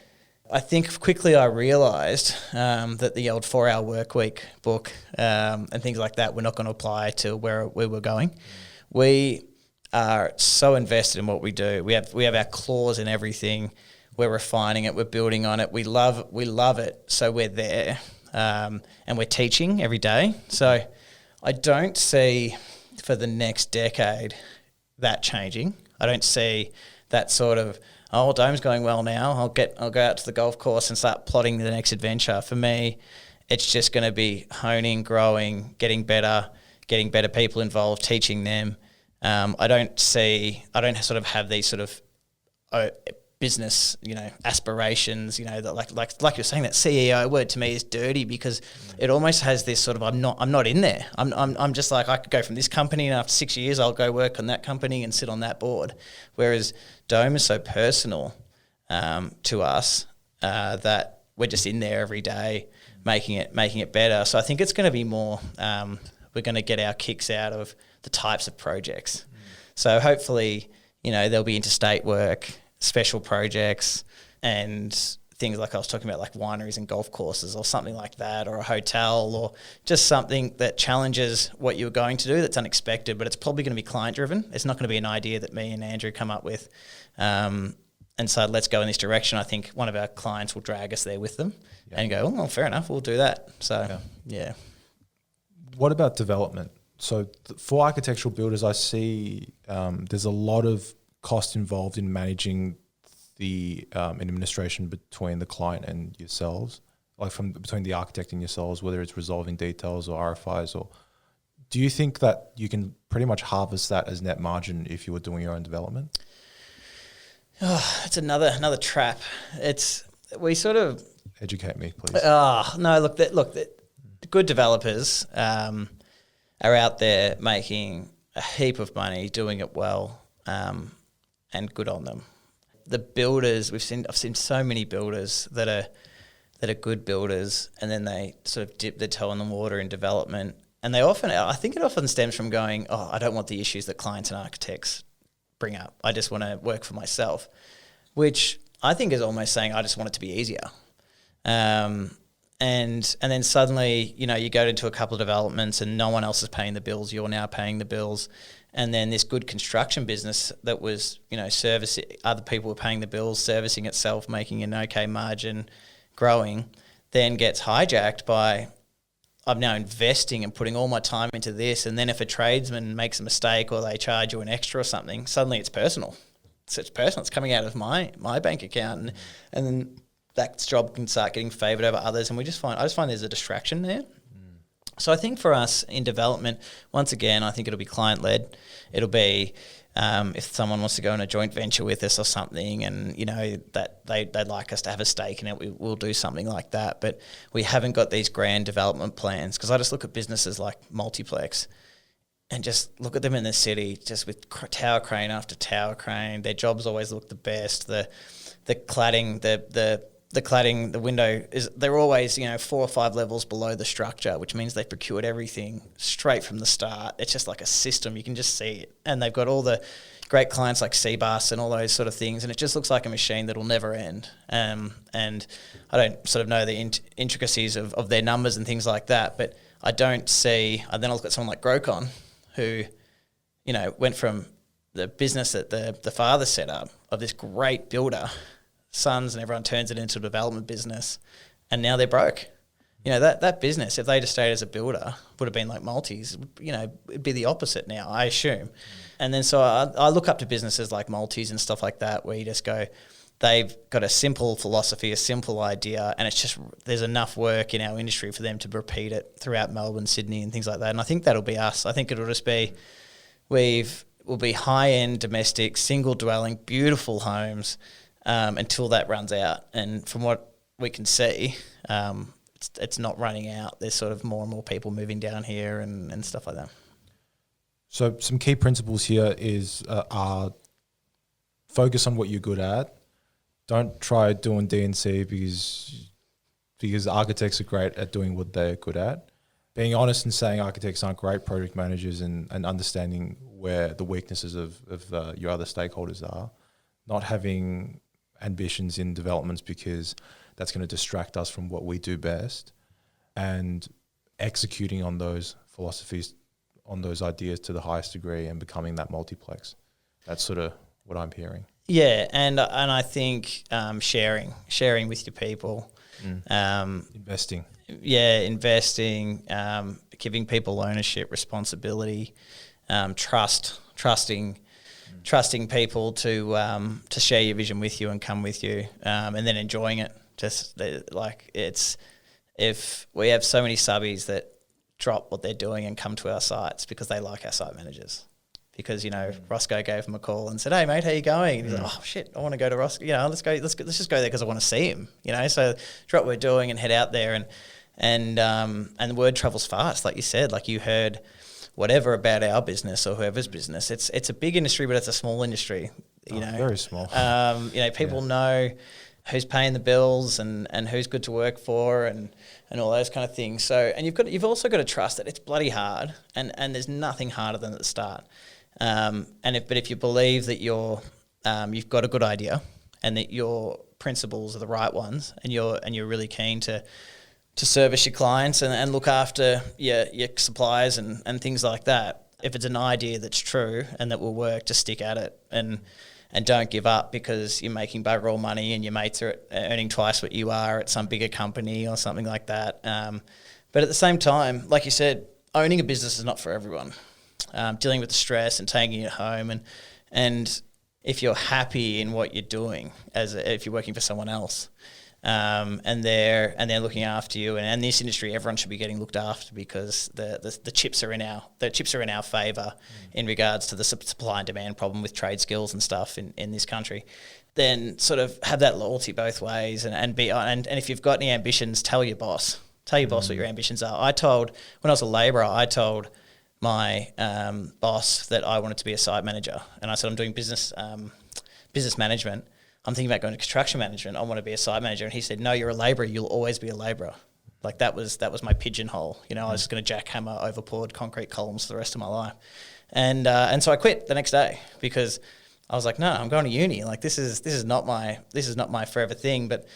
Speaker 1: I think quickly I realised that the old 4-hour work week book and things like that were not going to apply to where we were going. We are so invested in what we do. We have our claws in everything. We're refining it. We're building on it. We love it. So we're there, and we're teaching every day. So I don't see for the next decade that changing. I don't see that sort of, Dome's going well now. I'll go out to the golf course and start plotting the next adventure. For me, it's just going to be honing, growing, getting better people involved, teaching them. I don't sort of have these sort of business, aspirations, that like you're saying, that CEO word to me is dirty because it almost has this sort of, I'm not in there. I'm just like, I could go from this company and after 6 years I'll go work on that company and sit on that board. Whereas Dome is so personal to us that we're just in there every day making it better. So I think it's going to be more, we're going to get our kicks out of the types of projects. So hopefully, there'll be interstate work, special projects, and things like I was talking about, like wineries and golf courses or something like that, or a hotel, or just something that challenges what you were going to do that's unexpected, but it's probably going to be client driven. It's not going to be an idea that me and Andrew come up with and so let's go in this direction. I think one of our clients will drag us there with them and go, well, fair enough, we'll do that. So, yeah.
Speaker 2: What about development? So for architectural builders, I see there's a lot of cost involved in managing the administration between the client and yourselves, like between the architect and yourselves, whether it's resolving details or RFIs, or do you think that you can pretty much harvest that as net margin if you were doing your own development? It's
Speaker 1: another trap. We sort of
Speaker 2: educate me, please.
Speaker 1: No, look, good developers are out there making a heap of money, doing it well, and good on them. The builders I've seen so many builders that are good builders, and then they sort of dip their toe in the water in development, and I think it often stems from going, I don't want the issues that clients and architects bring up. I just want to work for myself, which I think is almost saying I just want it to be easier. And then suddenly, you go into a couple of developments and no one else is paying the bills. You're now paying the bills. And then this good construction business that was, servicing, other people were paying the bills, servicing itself, making an okay margin, growing, then gets hijacked by, I'm now investing and putting all my time into this. And then if a tradesman makes a mistake or they charge you an extra or something, suddenly it's personal. So it's personal. It's coming out of my bank account. And then that job can start getting favoured over others, and I just find there's a distraction there. So I think for us in development, once again, I think it'll be client-led. It'll be if someone wants to go in a joint venture with us or something, and that they'd like us to have a stake in it, we'll do something like that. But we haven't got these grand development plans, because I just look at businesses like Multiplex and just look at them in the city, just with tower crane after tower crane. Their jobs always look the best. The cladding, the cladding, the window, they're always, 4 or 5 levels below the structure, which means they've procured everything straight from the start. It's just like a system. You can just see it. And they've got all the great clients like Cbus and all those sort of things, and it just looks like a machine that will never end. And I don't sort of know the intricacies of their numbers and things like that, but I don't see... And then I look at someone like Grocon, who, went from the business that the father set up, of this great builder, sons, and everyone turns it into a development business, and now they're broke. You know, that business, if they just stayed as a builder, would have been like Multis. You know, it'd be the opposite now, I assume. And then so I look up to businesses like Multis and stuff like that, where you just go, they've got a simple philosophy, a simple idea, and it's just there's enough work in our industry for them to repeat it throughout Melbourne, Sydney, and things like that. And I think that'll be us. I think it'll just be we'll be high-end, domestic, single-dwelling, beautiful homes until that runs out. And from what we can see, it's not running out. There's sort of more and more people moving down here and stuff like that.
Speaker 2: So some key principles here are focus on what you're good at. Don't try doing D&C because architects are great at doing what they're good at. Being honest and saying architects aren't great project managers and understanding where the weaknesses of your other stakeholders are. Not having ambitions in developments because that's going to distract us from what we do best, and executing on those philosophies, on those ideas to the highest degree and becoming that multiplex. That's sort of what I'm hearing.
Speaker 1: Yeah, and I think sharing with your people.
Speaker 2: Investing.
Speaker 1: Yeah, investing, giving people ownership, responsibility, trusting people to share your vision with you and come with you, and then enjoying it. Just like if we have so many subbies that drop what they're doing and come to our sites because they like our site managers. Because, you know, Roscoe gave him a call and said, "Hey mate, how you going?" And he's like, "Oh shit, I want to go to Roscoe. You know, let's just go there because I want to see him." You know, so drop what we're doing and head out there, and the word travels fast, like you said. Like you heard whatever about our business or whoever's business. It's a big industry, but it's a small industry. You know,
Speaker 2: very small.
Speaker 1: You know, people know who's paying the bills and who's good to work for and all those kind of things. So, and you've also got to trust that it's bloody hard, and there's nothing harder than at the start. But if you believe that you've got a good idea and that your principles are the right ones, and you're really keen to service your clients and look after your suppliers and things like that, if it's an idea that's true and that will work, just stick at it and don't give up because you're making bugger all money and your mates are earning twice what you are at some bigger company or something like that. But at the same time, like you said, owning a business is not for everyone. Dealing with the stress and taking it home, and if you're happy in what you're doing, if you're working for someone else, and they're looking after you, and in this industry, everyone should be getting looked after because the chips are in our favour in regards to the supply and demand problem with trade skills and stuff in this country. Then sort of have that loyalty both ways, and if you've got any ambitions, tell your boss what your ambitions are. When I was a labourer, I told my boss that I wanted to be a site manager, and I said, I'm doing business management. I'm thinking about going to construction management. I want to be a site manager. And he said, no, you're a labourer. You'll always be a labourer. Like that was my pigeonhole. You know, I was just going to jackhammer over poured concrete columns for the rest of my life. And so I quit the next day because I was like, no, I'm going to uni. Like this is not my forever thing. But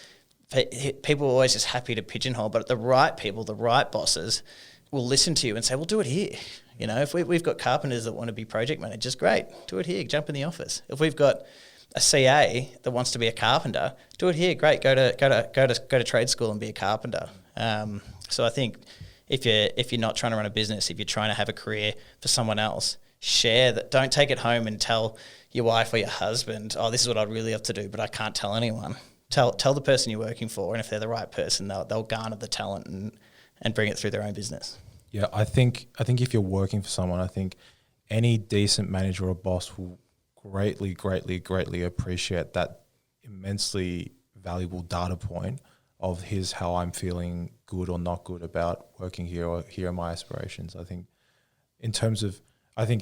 Speaker 1: people are always just happy to pigeonhole. But the right people, the right bosses will listen to you and say, well, do it here. You know, if we've got carpenters that want to be project managers, great, do it here, jump in the office. If we've got a CA that wants to be a carpenter, do it here, great, go to trade school and be a carpenter. So I think if you're not trying to run a business, if you're trying to have a career for someone else, share that. Don't take it home and tell your wife or your husband, oh, this is what I'd really have to do, but I can't tell anyone. Tell the person you're working for, and if they're the right person, they'll garner the talent and bring it through their own business.
Speaker 2: Yeah, I think if you're working for someone, I think any decent manager or boss will greatly appreciate that immensely valuable data point of here's how I'm feeling good or not good about working here, or here are my aspirations. I think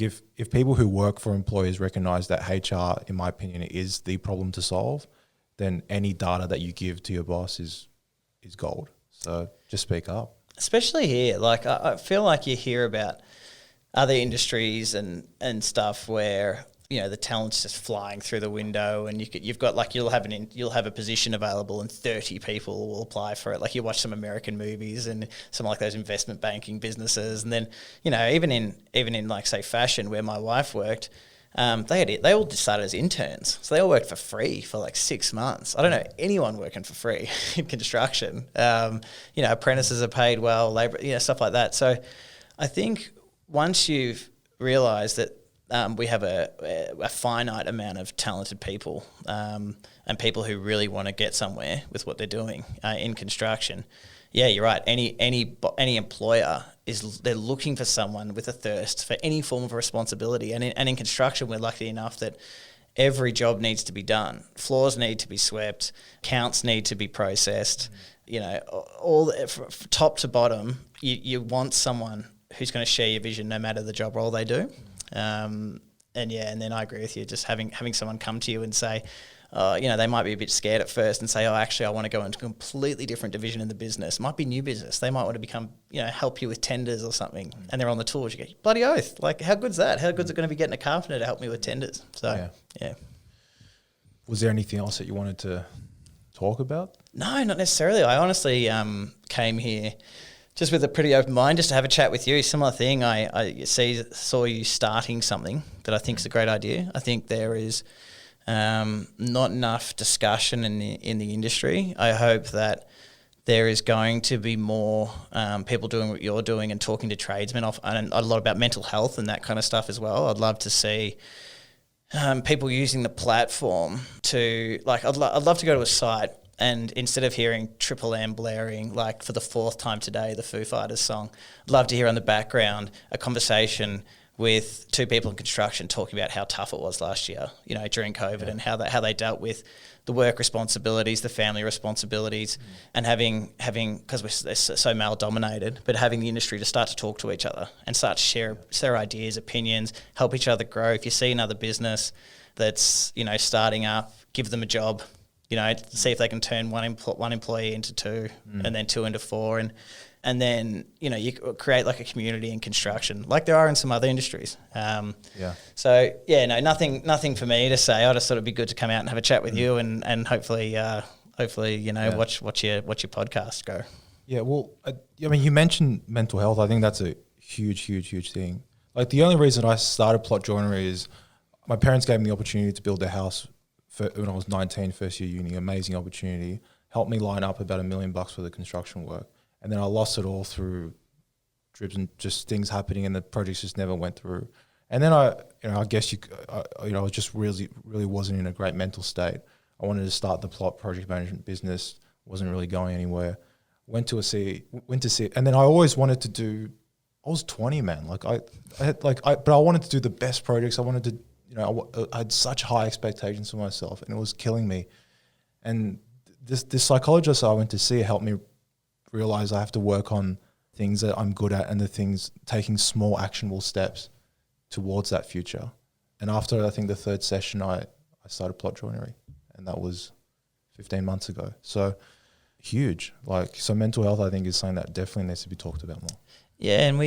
Speaker 2: if people who work for employers recognize that HR, in my opinion, is the problem to solve, then any data that you give to your boss is gold. So just speak up. Especially
Speaker 1: here, like I feel like you hear about other industries and stuff where, you know, the talent's just flying through the window, and you'll have a position available and 30 people will apply for it. Like you watch some American movies and some like those investment banking businesses, and then, you know, even in like say fashion where my wife worked, They all started as interns, so they all worked for free for like 6 months. I don't know anyone working for free in construction. Apprentices are paid well, labor, stuff like that. So I think once you've realised that we have a finite amount of talented people and people who really want to get somewhere with what they're doing in construction. Yeah, you're right. Any employer they're looking for someone with a thirst for any form of responsibility. And in construction, we're lucky enough that every job needs to be done. Floors need to be swept. Counts need to be processed. All from top to bottom. You want someone who's going to share your vision, no matter the job role they do. And then I agree with you. Just having someone come to you and say, they might be a bit scared at first and say, actually, I want to go into a completely different division in the business. It might be new business. They might want to become, help you with tenders or something. And they're on the tools. You go, bloody oath. Like, how good's that? How good's it going to be getting a carpenter to help me with tenders? So, yeah.
Speaker 2: Was there anything else that you wanted to talk about?
Speaker 1: No, not necessarily. I honestly came here just with a pretty open mind, just to have a chat with you. Similar thing. I saw you starting something that I think is a great idea. I think there is not enough discussion in the industry. I hope that there is going to be more people doing what you're doing and talking to tradesmen and a lot about mental health and that kind of stuff as well. I'd love to see people using the platform to, like, I'd love to go to a site and instead of hearing Triple M blaring, like for the 4th time today, the Foo Fighters song, I'd love to hear on the background a conversation with 2 people in construction talking about how tough it was last year, during COVID, and how they dealt with the work responsibilities, the family responsibilities, and having because we're so male dominated, but having the industry to start to talk to each other and start to share ideas, opinions, help each other grow. If you see another business that's starting up, give them a job. See if they can turn one employee into 2 and then 2 into 4, and then you create like a community in construction, like there are in some other industries. So nothing for me to say. I just thought it'd be good to come out and have a chat with you, and hopefully watch your podcast go.
Speaker 2: Yeah, well, you mentioned mental health. I think that's a huge thing. Like the only reason I started Plot Joinery is my parents gave me the opportunity to build a house when I was 19, first year uni. Amazing opportunity. Helped me line up about $1 million for the construction work. And then I lost it all through dribs and just things happening, and the projects just never went through. And then I just really wasn't in a great mental state. I wanted to start the Plot project management business. Wasn't really going anywhere. Went to see, and then I always wanted to do. I was 20, man. But I wanted to do the best projects. I wanted to, I had such high expectations for myself, and it was killing me. And this psychologist I went to see helped me realize I have to work on things that I'm good at, and the things, taking small actionable steps towards that future. And after I think the 3rd session, I started Plot Joinery, and that was 15 months ago. So huge. So mental health, I think, is something that definitely needs to be talked about more.
Speaker 1: Yeah, and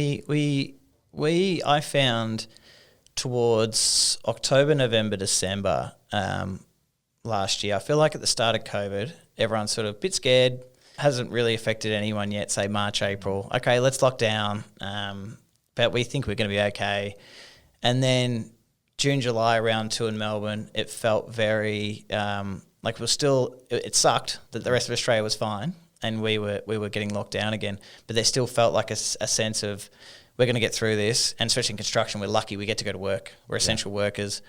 Speaker 1: I found towards October, November, December last year, I feel like at the start of COVID, everyone's sort of a bit scared. Hasn't really affected anyone yet, say March, April. Okay, let's lock down, but we think we're going to be okay. And then June, July, round 2 in Melbourne, it felt very like it sucked that the rest of Australia was fine and we were getting locked down again, but there still felt like a sense of we're going to get through this. And especially in construction, we're lucky we get to go to work. We're essential workers.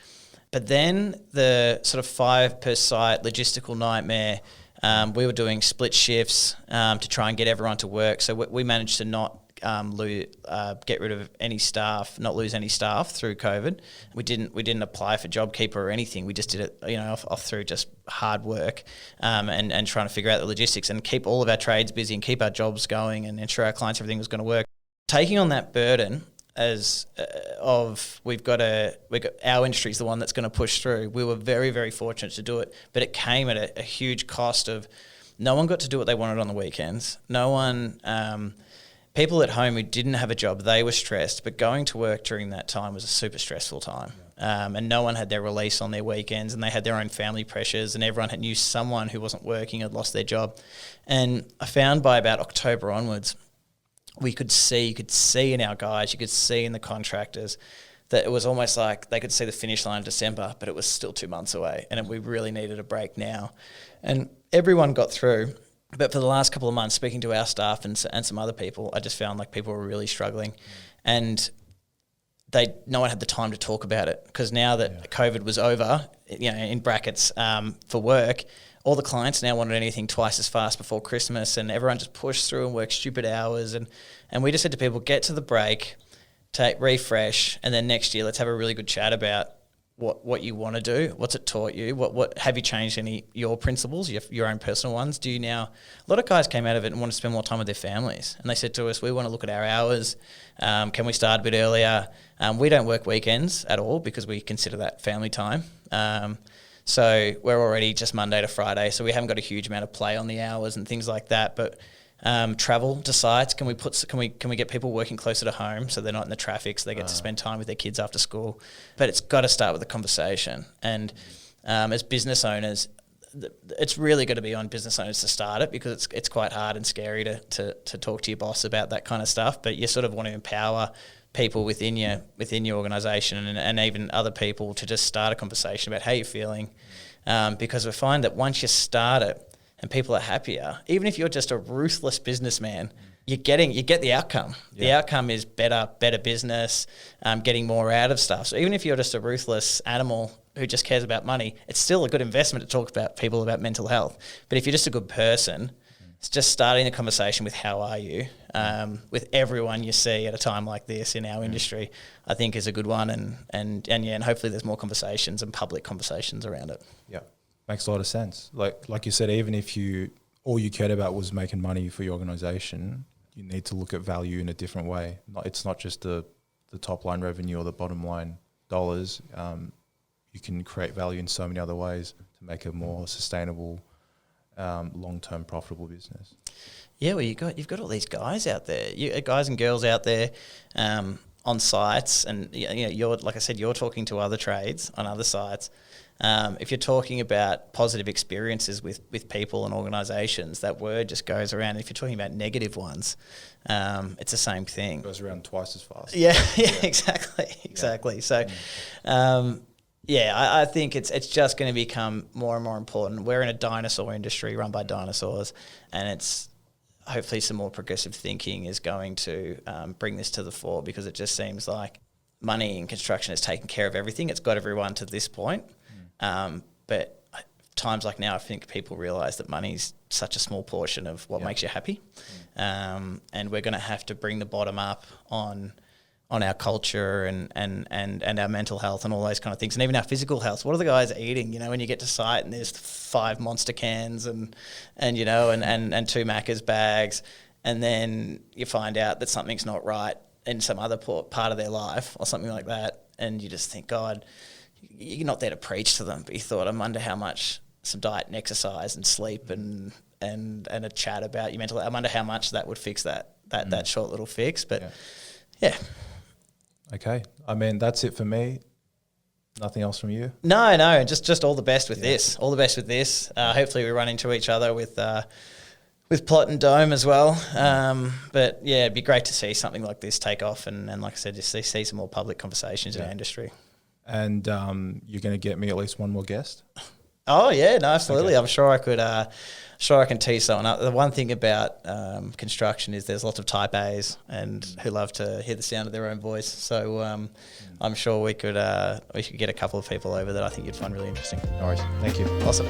Speaker 1: But then the sort of 5 per site logistical nightmare. We were doing split shifts to try and get everyone to work. So we managed to not get rid of any staff, not lose any staff through COVID. We didn't apply for JobKeeper or anything. We just did it, off through just hard work and trying to figure out the logistics and keep all of our trades busy and keep our jobs going and ensure our clients everything was going to work. Taking on that burden as we've got our industry is the one that's going to push through. We were very, very fortunate to do it, but it came at a huge cost of no one got to do what they wanted on the weekends. No one, people at home who didn't have a job, they were stressed, but going to work during that time was a super stressful time. And no one had their release on their weekends, and they had their own family pressures, and everyone knew someone who wasn't working had lost their job. And I found by about October onwards, you could see in our guys, you could see in the contractors that it was almost like they could see the finish line in December, but it was still 2 months away, and we really needed a break now. And everyone got through. But for the last couple of months, speaking to our staff and some other people, I just found like people were really struggling, and no one had the time to talk about it, because now that COVID was over, in brackets, for work, all the clients now wanted anything twice as fast before Christmas, and everyone just pushed through and worked stupid hours. And we just said to people, get to the break, refresh, and then next year let's have a really good chat about what you want to do, what's it taught you, what have you changed any your principles, your own personal ones? Do you now? A lot of guys came out of it and want to spend more time with their families, and they said to us, we want to look at our hours. Can we start a bit earlier? We don't work weekends at all because we consider that family time. So we're already just Monday to Friday, so we haven't got a huge amount of play on the hours and things like that. But travel to sites, can we get people working closer to home so they're not in the traffic, so they get to spend time with their kids after school? But it's got to start with a conversation. And as business owners, it's really got to be on business owners to start it, because it's quite hard and scary to talk to your boss about that kind of stuff. But you sort of want to empower people within your organisation and even other people to just start a conversation about how you're feeling, because we find that once you start it and people are happier, even if you're just a ruthless businessman, you get the outcome. Yeah. The outcome is better business, getting more out of stuff. So even if you're just a ruthless animal who just cares about money, it's still a good investment to talk about people about mental health. But if you're just a good person, it's just starting the conversation with how are you, with everyone you see at a time like this in our industry, I think is a good one. And hopefully there's more conversations and public conversations around it.
Speaker 2: Yeah, makes a lot of sense. Like you said, even if all you cared about was making money for your organisation, you need to look at value in a different way. It's not just the top line revenue or the bottom line dollars. You can create value in so many other ways to make a more sustainable, long-term profitable business.
Speaker 1: Yeah, well, you've got all these guys out there, guys and girls out there on sites, and you're, like I said, you're talking to other trades on other sites. If you're talking about positive experiences with people and organisations, that word just goes around. If you're talking about negative ones, it's the same thing.
Speaker 2: It goes around twice as fast.
Speaker 1: Yeah, exactly. Yeah. So, I think it's just going to become more and more important. We're in a dinosaur industry run by dinosaurs, and it's hopefully some more progressive thinking is going to bring this to the fore, because it just seems like money in construction has taken care of everything. It's got everyone to this point. But times like now, I think people realise that money's such a small portion of what makes you happy. And we're going to have to bring the bottom up on our culture and our mental health and all those kind of things, and even our physical health. What are the guys eating? When you get to site and there's 5 Monster cans and 2 Macca's bags, and then you find out that something's not right in some other part of their life or something like that, and you just think, God, you're not there to preach to them, but you thought, I wonder how much some diet and exercise and sleep and a chat about your mental health, I wonder how much that would fix that short little fix. But yeah.
Speaker 2: Okay. I mean, that's it for me. Nothing else from you?
Speaker 1: No. Just all the best with this. All the best with this. Hopefully we run into each other with Plot and Dome as well. But yeah, it'd be great to see something like this take off, and like I said, just see some more public conversations in our industry. And
Speaker 2: you're going to get me at least one more guest?
Speaker 1: Oh yeah, no, absolutely. Okay. I'm sure I could. Sure, I can tee someone up. The one thing about construction is there's lots of type A's and who love to hear the sound of their own voice. So I'm sure we could get a couple of people over that I think you'd find really interesting.
Speaker 2: No worries. Thank you.
Speaker 1: Awesome.